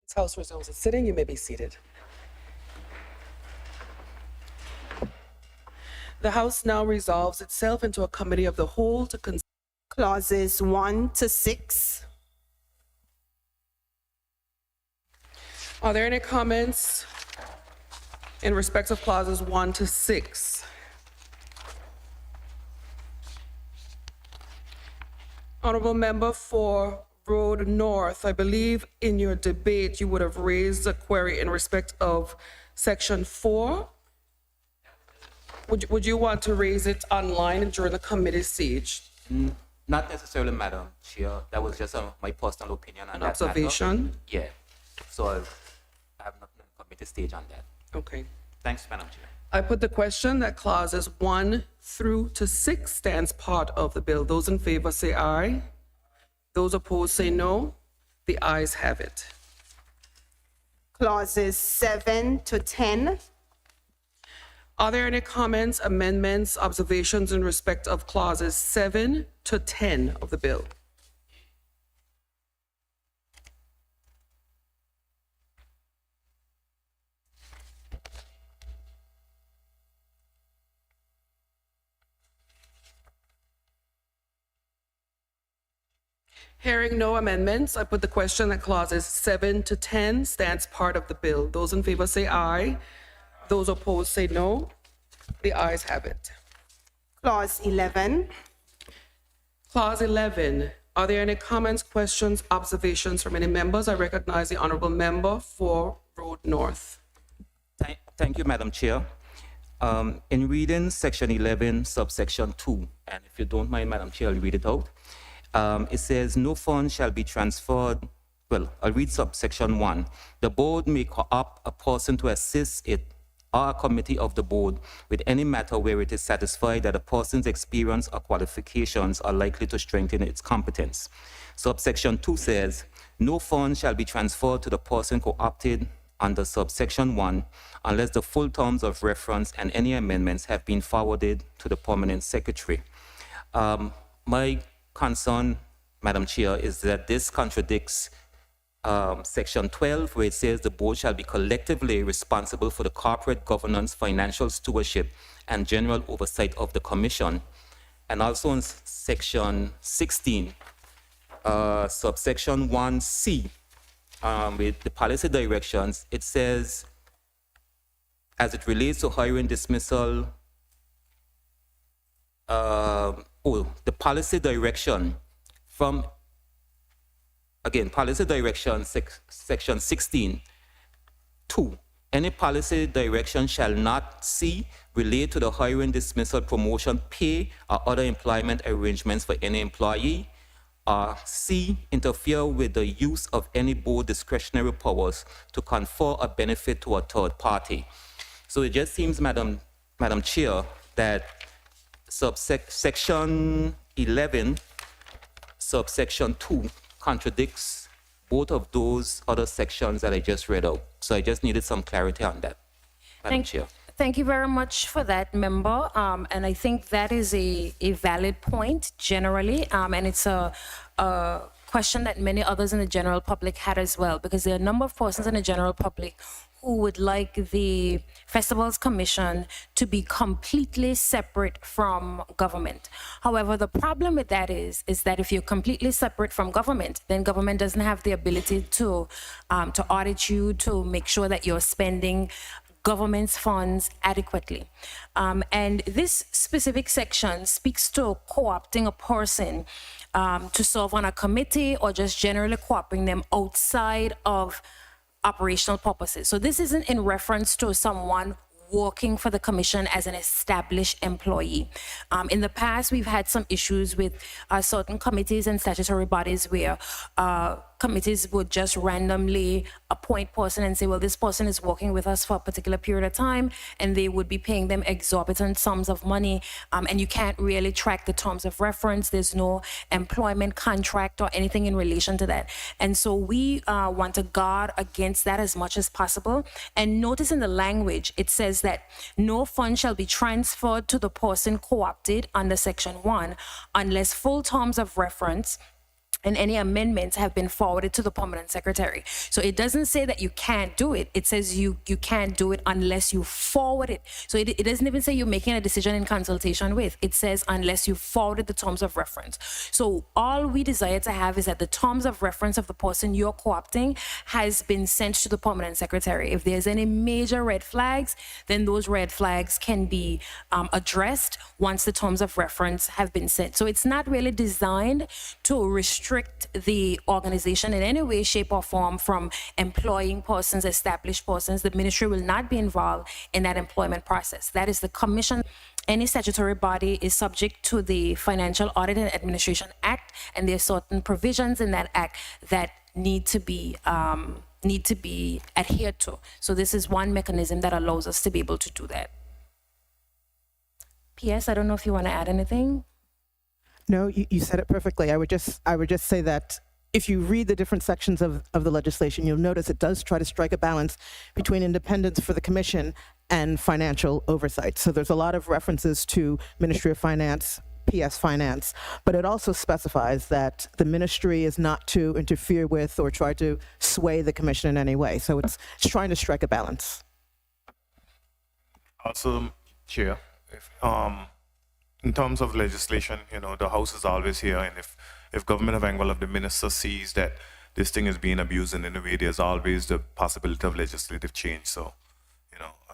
This House resumes its sitting. You may be seated. The House now resolves itself into a committee of the whole to consider Clauses 1 to 6. Are there any comments in respect of clauses 1 to 6? Honorable member for Road North, I believe in your debate you would have raised a query in respect of section 4. Would you want to raise it online during the committee siege? Not necessarily, Madam Chair. That was just my personal opinion on An that matter. observation? Yeah. So I have nothing on committee stage on that. Okay. Thanks, Madam Chair. I put the question that clauses 1 through to 6 stands part of the bill. Those in favor say aye. Those opposed say no. The ayes have it. Clauses 7 to 10. Are there any comments, amendments, observations in respect of clauses 7 to 10 of the bill? Hearing no amendments, I put the question that clauses 7 to 10 stands part of the bill. Those in favor say aye. Those opposed say no. The ayes have it. Clause 11. Clause 11. Are there any comments, questions, observations from any members? I recognize the honorable member for Road North. Thank you, Madam Chair. In reading section 11, subsection 2, and if you don't mind, Madam Chair, I'll read it out. It says, no fund shall be transferred. Well, I'll read subsection 1. The board may co-opt a person to assist it or a committee of the board with any matter where it is satisfied that a person's experience or qualifications are likely to strengthen its competence. Subsection 2 says, no fund shall be transferred to the person co-opted under subsection 1 unless the full terms of reference and any amendments have been forwarded to the permanent secretary. My concern, Madam Chair, is that this contradicts section 12, where it says the board shall be collectively responsible for the corporate governance, financial stewardship, and general oversight of the commission. And also in section 16, subsection 1C, with the policy directions, it says, as it relates to hiring, dismissal, the policy direction from, again, policy direction, section 16, 2. Any policy direction shall not C, relate to the hiring, dismissal, promotion, pay, or other employment arrangements for any employee, or C, interfere with the use of any board discretionary powers to confer a benefit to a third party. So it just seems, Madam Chair, that subsection 11, subsection 2 contradicts both of those other sections that I just read out. So I just needed some clarity on that, Madam Chair. Thank you very much for that, member. And I think that is a valid point generally, and it's a question that many others in the general public had as well, because there are a number of persons in the general public who would like the Festivals Commission to be completely separate from government. However, the problem with that is that if you're completely separate from government, then government doesn't have the ability to audit you, to make sure that you're spending government's funds adequately. And this specific section speaks to co-opting a person to serve on a committee or just generally co-opting them outside of operational purposes. So this isn't in reference to someone working for the commission as an established employee. In the past, we've had some issues with certain committees and statutory bodies where committees would just randomly appoint person and say, well, this person is working with us for a particular period of time, and they would be paying them exorbitant sums of money, and you can't really track the terms of reference. There's no employment contract or anything in relation to that. And so we want to guard against that as much as possible. And notice in the language, it says that no fund shall be transferred to the person co-opted under section 1 unless full terms of reference and any amendments have been forwarded to the permanent secretary. So it doesn't say that you can't do it. It says you can't do it unless you forward it. So it doesn't even say you're making a decision in consultation with. It says unless you forwarded the terms of reference. So all we desire to have is that the terms of reference of the person you're co-opting has been sent to the permanent secretary. If there's any major red flags, then those red flags can be addressed once the terms of reference have been sent. So it's not really designed to restrict the organization in any way, shape, or form from employing persons, established persons. The ministry will not be involved in that employment process. That is the commission. Any statutory body is subject to the Financial Audit and Administration Act, and there are certain provisions in that act that need to be adhered to. So this is one mechanism that allows us to be able to do that. P.S. I don't know if you want to add anything. No, you said it perfectly. I would just say that if you read the different sections of the legislation, you'll notice it does try to strike a balance between independence for the commission and financial oversight. So there's a lot of references to Ministry of Finance, PS Finance, but it also specifies that the ministry is not to interfere with or try to sway the commission in any way. So it's trying to strike a balance. Also, Chair, in terms of legislation, the House is always here, and if Government of Anguilla, the minister sees that this thing is being abused in any way, there's always the possibility of legislative change. So,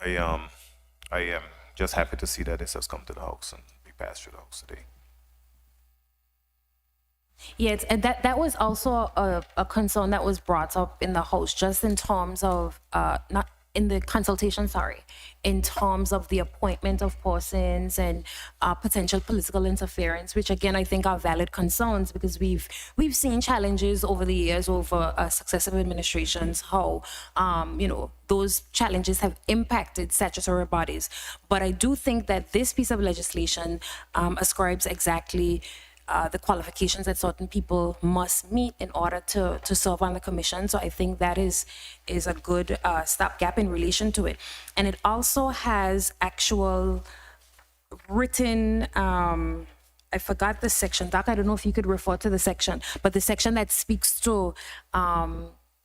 I am just happy to see that this has come to the House and be passed through the House today. Yes, and that was also a concern that was brought up in the House, just in terms of not in the consultation, in terms of the appointment of persons and potential political interference, which again I think are valid concerns, because we've seen challenges over the years over successive administrations, how those challenges have impacted statutory bodies. But I do think that this piece of legislation ascribes exactly the qualifications that certain people must meet in order to serve on the commission. So I think that is a good stopgap in relation to it. And it also has actual written, I forgot the section. Doc, I don't know if you could refer to the section, but the section that speaks to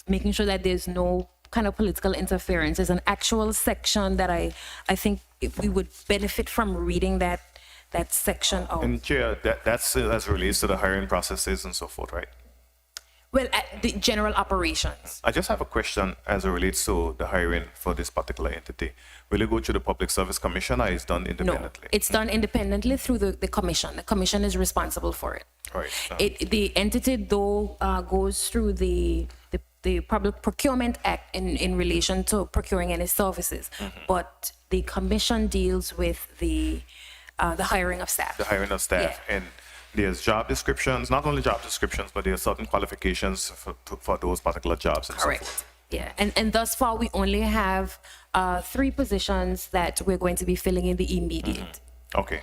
making sure that there's no kind of political interference is an actual section that I think if we would benefit from reading that section of. And Chair, that's as relates to the hiring processes and so forth, right? Well, the general operations. I just have a question as it relates to the hiring for this particular entity. Will it go to the Public Service Commission, or is it done independently? No, it's done independently through the commission. The commission is responsible for it. Right. The entity, though, goes through the Public Procurement Act in relation to procuring any services, but the commission deals with the hiring of staff. The hiring of staff. Yeah. And there's job descriptions, not only job descriptions, but there are certain qualifications for those particular jobs and Correct. so forth. Yeah, and thus far we only have 3 positions that we're going to be filling in the immediate. Okay.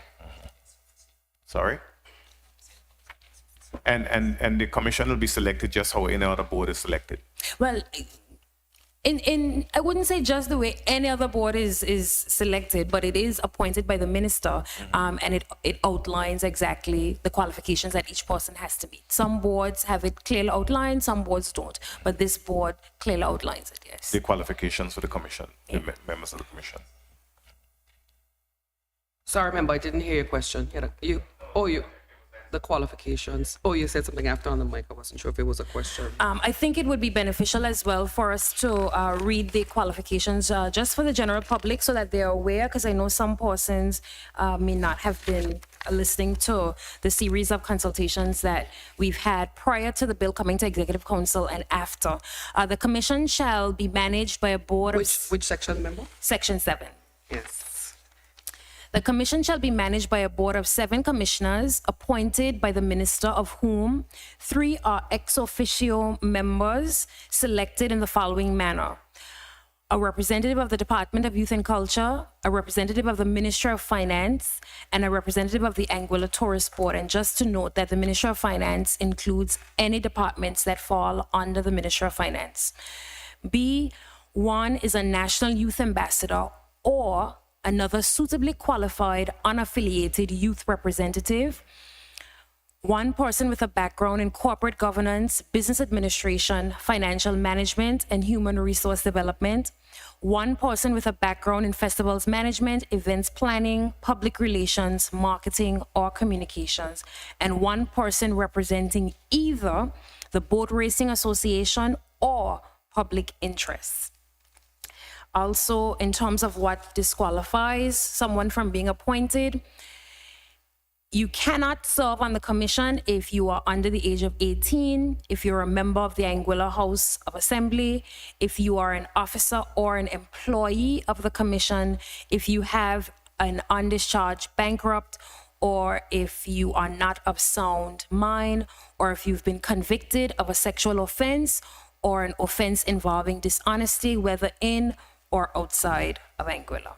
Sorry? And the commission will be selected just how any other board is selected? Well, in I wouldn't say just the way any other board is selected, but it is appointed by the minister, and it outlines exactly the qualifications that each person has to meet. Some boards have it clearly outlined, some boards don't, but this board clearly outlines it, yes. The qualifications for the commission, Yeah. the members of the commission. Sorry, member, I didn't hear your question. The qualifications. Oh, you said something after on the mic. I wasn't sure if it was a question. I think it would be beneficial as well for us to read the qualifications just for the general public so that they're aware, because I know some persons may not have been listening to the series of consultations that we've had prior to the bill coming to Executive Council and after. The commission shall be managed by a board of... Which section, member? Section 7. Yes. The commission shall be managed by a board of 7 commissioners appointed by the minister, of whom 3 are ex officio members selected in the following manner: a representative of the Department of Youth and Culture, a representative of the Ministry of Finance, and a representative of the Anguilla Tourist Board. And just to note that the Ministry of Finance includes any departments that fall under the Ministry of Finance. B, 1 is a national youth ambassador or another suitably qualified, unaffiliated youth representative one person with a background in corporate governance, business administration, financial management, and human resource development, one person with a background in festivals management, events planning, public relations, marketing, or communications, and one person representing either the Boat Racing Association or public interests. Also, in terms of what disqualifies someone from being appointed, you cannot serve on the commission if you are under the age of 18, if you're a member of the Anguilla House of Assembly, if you are an officer or an employee of the commission, if you have an undischarged bankrupt, or if you are not of sound mind, or if you've been convicted of a sexual offense or an offense involving dishonesty, whether in or outside of Anguilla.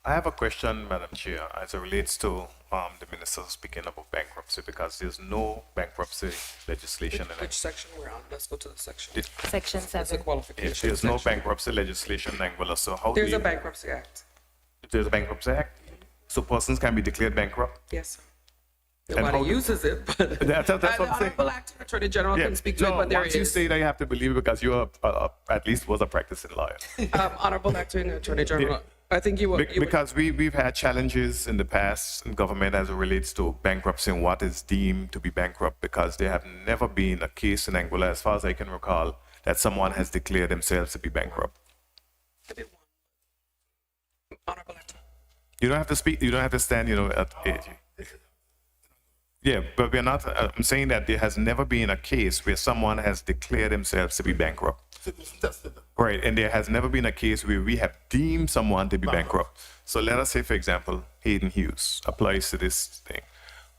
I have a question, Madam Chair, as it relates to the minister speaking about bankruptcy, because there's no bankruptcy legislation in Which section we're on? Let's go to the section. Section That's a 7. qualification. There's no section. bankruptcy legislation in Anguilla, so how There's do a you, bankruptcy act. there's a bankruptcy act? So persons can be declared bankrupt? Yes. And Nobody how do- uses it, but That's what I'm the saying. Honorable Acting Attorney General Yeah. can speak to it, No, but there once you is. say that, you have to believe it because you are, at least was a practicing lawyer. Honorable Acting Attorney General, I think you were. Because we've had challenges in the past in government as it relates to bankruptcy and what is deemed to be bankrupt, because there have never been a case in Anguilla, as far as I can recall, that someone has declared themselves to be bankrupt. Honorable Acting. You don't have to speak, you don't have to stand, at age. Yeah, but we're not, I'm saying that there has never been a case where someone has declared themselves to be bankrupt. Right, and there has never been a case where we have deemed someone to be bankrupt. So let us say, for example, Hayden Hughes applies to this thing,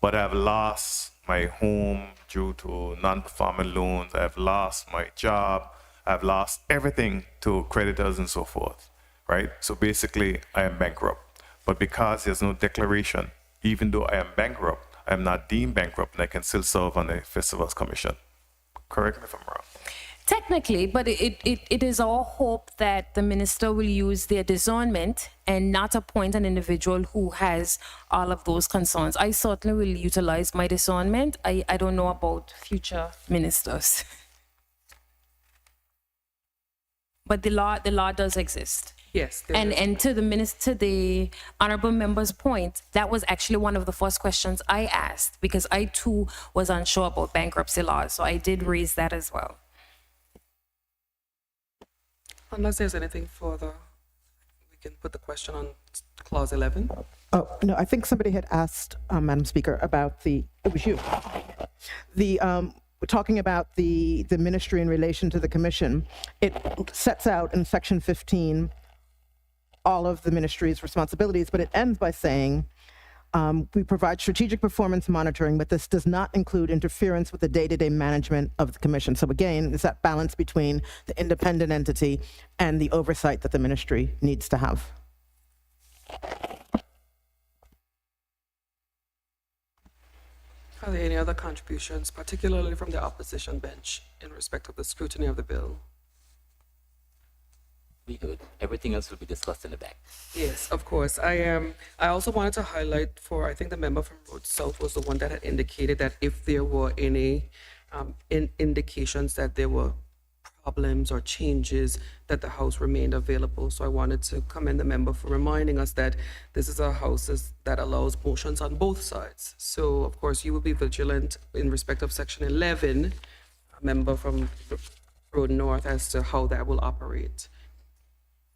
but I've lost my home due to non-performing loans, I've lost my job, I've lost everything to creditors and so forth, right? So basically, I am bankrupt. But because there's no declaration, even though I am bankrupt, I am not deemed bankrupt and I can still serve on the Festivals Commission. Correct me if I'm wrong. Technically, but it is our hope that the minister will use their discernment and not appoint an individual who has all of those concerns. I certainly will utilize my discernment. I don't know about future ministers. But the law does exist. Yes. there is. And to the honorable member's point, that was actually one of the first questions I asked, because I too was unsure about bankruptcy laws. So I did raise that as well. Unless there's anything further, we can put the question on clause 11. Oh, no, I think somebody had asked, Madam Speaker, about it was you. We're talking about the ministry in relation to the commission. It sets out in section 15 all of the ministry's responsibilities, but it ends by saying, we provide strategic performance monitoring, but this does not include interference with the day-to-day management of the commission. So again, it's that balance between the independent entity and the oversight that the ministry needs to have. Are there any other contributions, particularly from the opposition bench, in respect of the scrutiny of the bill? Be good. Everything else will be discussed in the back. Yes, of course. I also wanted to highlight for, I think the member from Road South was the one that had indicated that if there were any indications that there were problems or changes, that the House remained available. So I wanted to commend the member for reminding us that this is a House that allows motions on both sides. So of course you will be vigilant in respect of section 11, a member from Road North, as to how that will operate.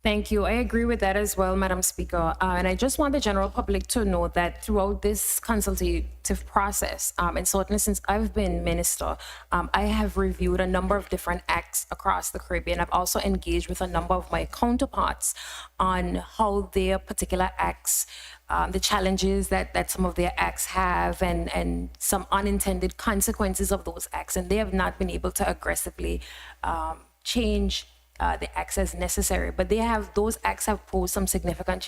Thank you. I agree with that as well, Madam Speaker. And I just want the general public to know that throughout this consultative process, and certainly since I've been minister, I have reviewed a number of different acts across the Caribbean. I've also engaged with a number of my counterparts on how their particular acts, the challenges that some of their acts have, and some unintended consequences of those acts. And they have not been able to aggressively change the acts as necessary, but those acts have posed some significant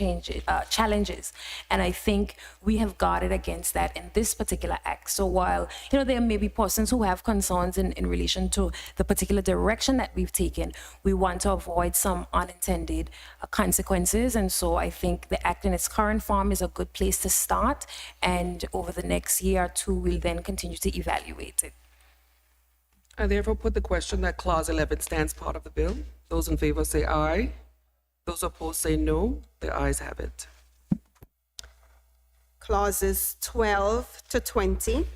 challenges, and I think we have guarded against that in this particular act. So while there may be persons who have concerns in relation to the particular direction that we've taken, we want to avoid some unintended consequences, and so I think the act in its current form is a good place to start, and over the next year or two, we'll then continue to evaluate it. I therefore put the question that Clause 11 stands part of the bill. Those in favor say aye. Those opposed say no. The ayes have it. Clauses 12 to 20.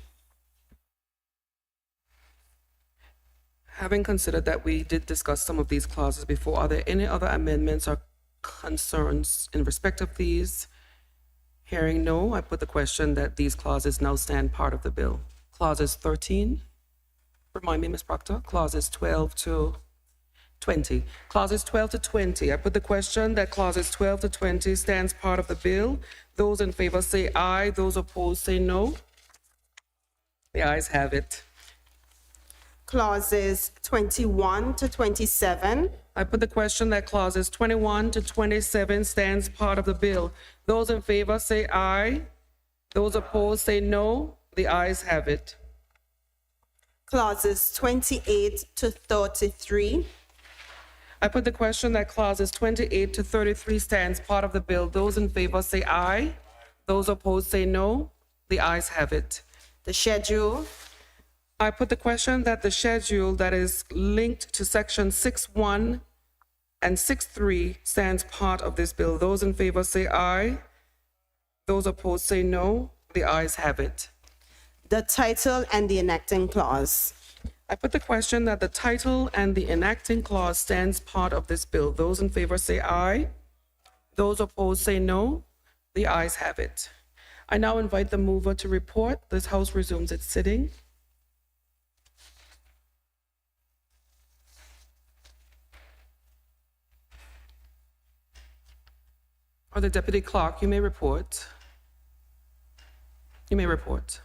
Having considered that we did discuss some of these clauses before, are there any other amendments or concerns in respect of these? Hearing no, I put the question that these clauses now stand part of the bill. Clauses 13. Remind me, Ms. Proctor. Clauses 12 to 20. Clauses 12 to 20. I put the question that clauses 12 to 20 stands part of the bill. Those in favor say aye. Those opposed say no. The ayes have it. Clauses 21 to 27. I put the question that clauses 21 to 27 stands part of the bill. Those in favor say aye. Those opposed say no. The ayes have it. Clauses 28 to 33. I put the question that clauses 28 to 33 stands part of the bill. Those in favor say aye. Those opposed say no. The ayes have it. The schedule. I put the question that the schedule that is linked to section 6.1 and 6.3 stands part of this bill. Those in favor say aye. Those opposed say no. The ayes have it. The title and the enacting clause. I put the question that the title and the enacting clause stands part of this bill. Those in favor say aye. Those opposed say no. The ayes have it. I now invite the mover to report. This House resumes its sitting. Or the Deputy Clerk, you may report. You may report.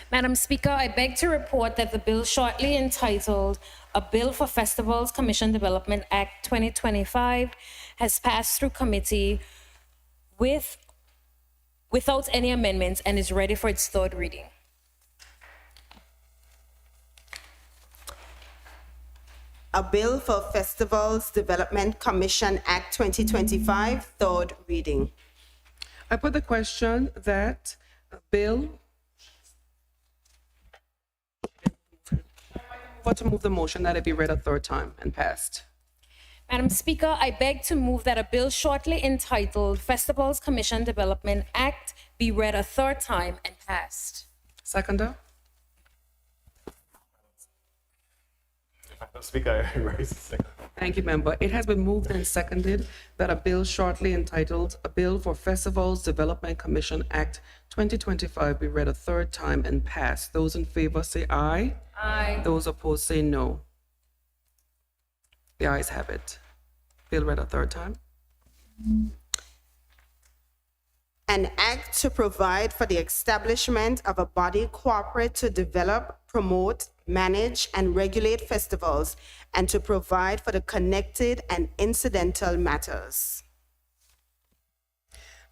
Madam Speaker, I beg to report that the bill shortly entitled A Bill for Festivals Commission Development Act 2025 has passed through committee without any amendments and is ready for its third reading. A Bill for Festivals Development Commission Act 2025, third reading. I put the question that a bill to move the motion that it be read a third time and passed. Madam Speaker, I beg to move that a bill shortly entitled Festivals Commission Development Act be read a third time and passed. Seconder? Madam Speaker, I raise the second. Thank you, member. It has been moved and seconded that a bill shortly entitled A Bill for Festivals Development Commission Act 2025 be read a third time and passed. Those in favor say aye. Aye. Those opposed say no. The ayes have it. Bill read a third time. An act to provide for the establishment of a body corporate to develop, promote, manage, and regulate festivals, and to provide for the connected and incidental matters.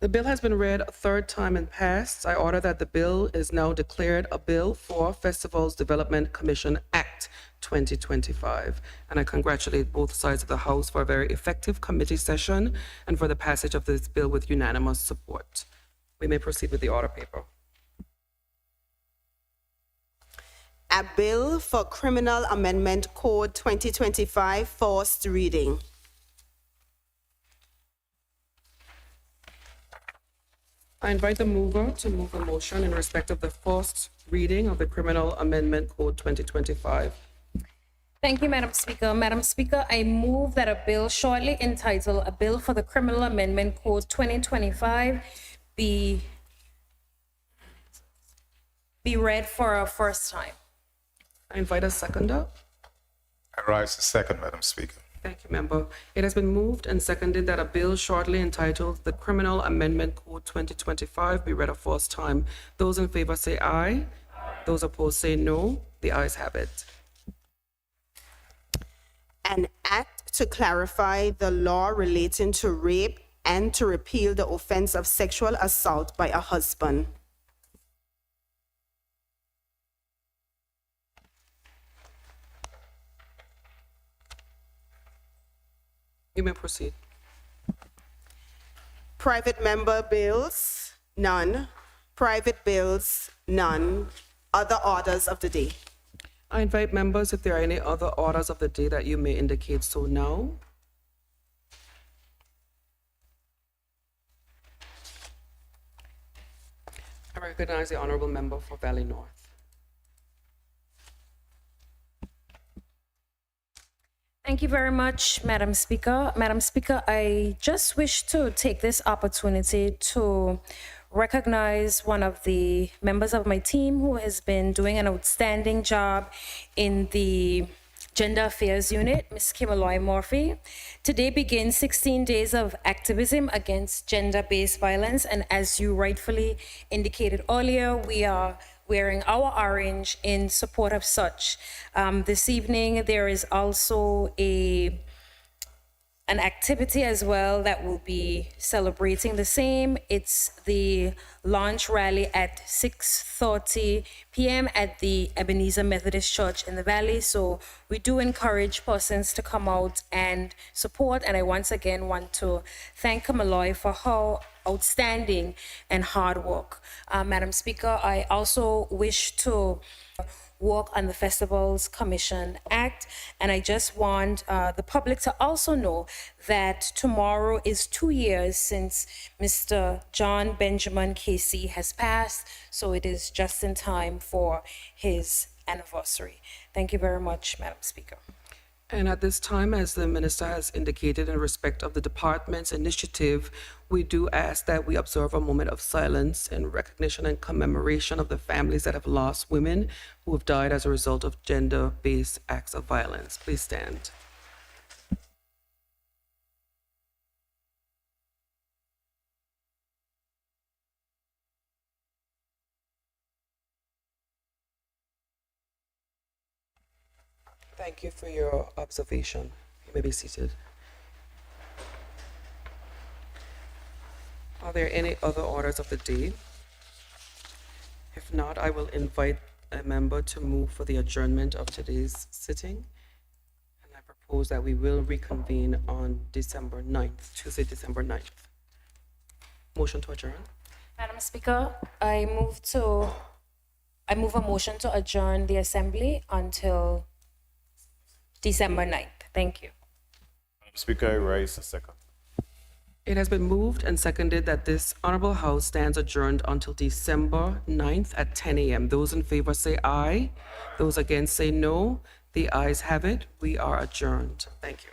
The bill has been read a third time and passed. I order that the bill is now declared a bill for Festivals Development Commission Act 2025. And I congratulate both sides of the House for a very effective committee session and for the passage of this bill with unanimous support. We may proceed with the order paper. A Bill for Criminal Amendment Code 2025, first reading. I invite the mover to move the motion in respect of the first reading of the Criminal Amendment Code 2025. Thank you, Madam Speaker. Madam Speaker, I move that a bill shortly entitled A Bill for the Criminal Amendment Code 2025 be read for a first time. I invite a seconder. I rise to second, Madam Speaker. Thank you, member. It has been moved and seconded that a bill shortly entitled the Criminal Amendment Code 2025 be read a first time. Those in favor say aye. Those opposed say no. The ayes have it. An act to clarify the law relating to rape and to repeal the offense of sexual assault by a husband. You may proceed. Private member bills, none. Private bills, none. Other orders of the day. I invite members, if there are any other orders of the day, that you may indicate so now. I recognize the honorable member for Valley North. Thank you very much, Madam Speaker. Madam Speaker, I just wish to take this opportunity to recognize one of the members of my team who has been doing an outstanding job in the Gender Affairs Unit, Ms. Kimaloy Murphy. Today begins 16 days of activism against gender-based violence, and as you rightfully indicated earlier, we are wearing our orange in support of such. This evening, there is also an activity as well that will be celebrating the same. It's the launch rally at 6:30 p.m. at the Ebenezer Methodist Church in the Valley. So we do encourage persons to come out and support. And I once again want to thank Kamaloy for her outstanding and hard work. Madam Speaker, I also wish to work on the Festivals Commission Act, and I just want the public to also know that tomorrow is 2 years since Mr. John Benjamin Casey has passed, so it is just in time for his anniversary. Thank you very much, Madam Speaker. And at this time, as the minister has indicated in respect of the department's initiative, we do ask that we observe a moment of silence in recognition and commemoration of the families that have lost women who have died as a result of gender-based acts of violence. Please stand. Thank you for your observation. You may be seated. Are there any other orders of the day? If not, I will invite a member to move for the adjournment of today's sitting. And I propose that we will reconvene on December 9th, Tuesday, December 9th. Motion to adjourn. Madam Speaker, I move a motion to adjourn the Assembly until December 9th. Thank you. Madam Speaker, I rise a second. It has been moved and seconded that this Honorable House stands adjourned until December 9th at 10 a.m. Those in favor say aye. Those against say no. The ayes have it. We are adjourned. Thank you.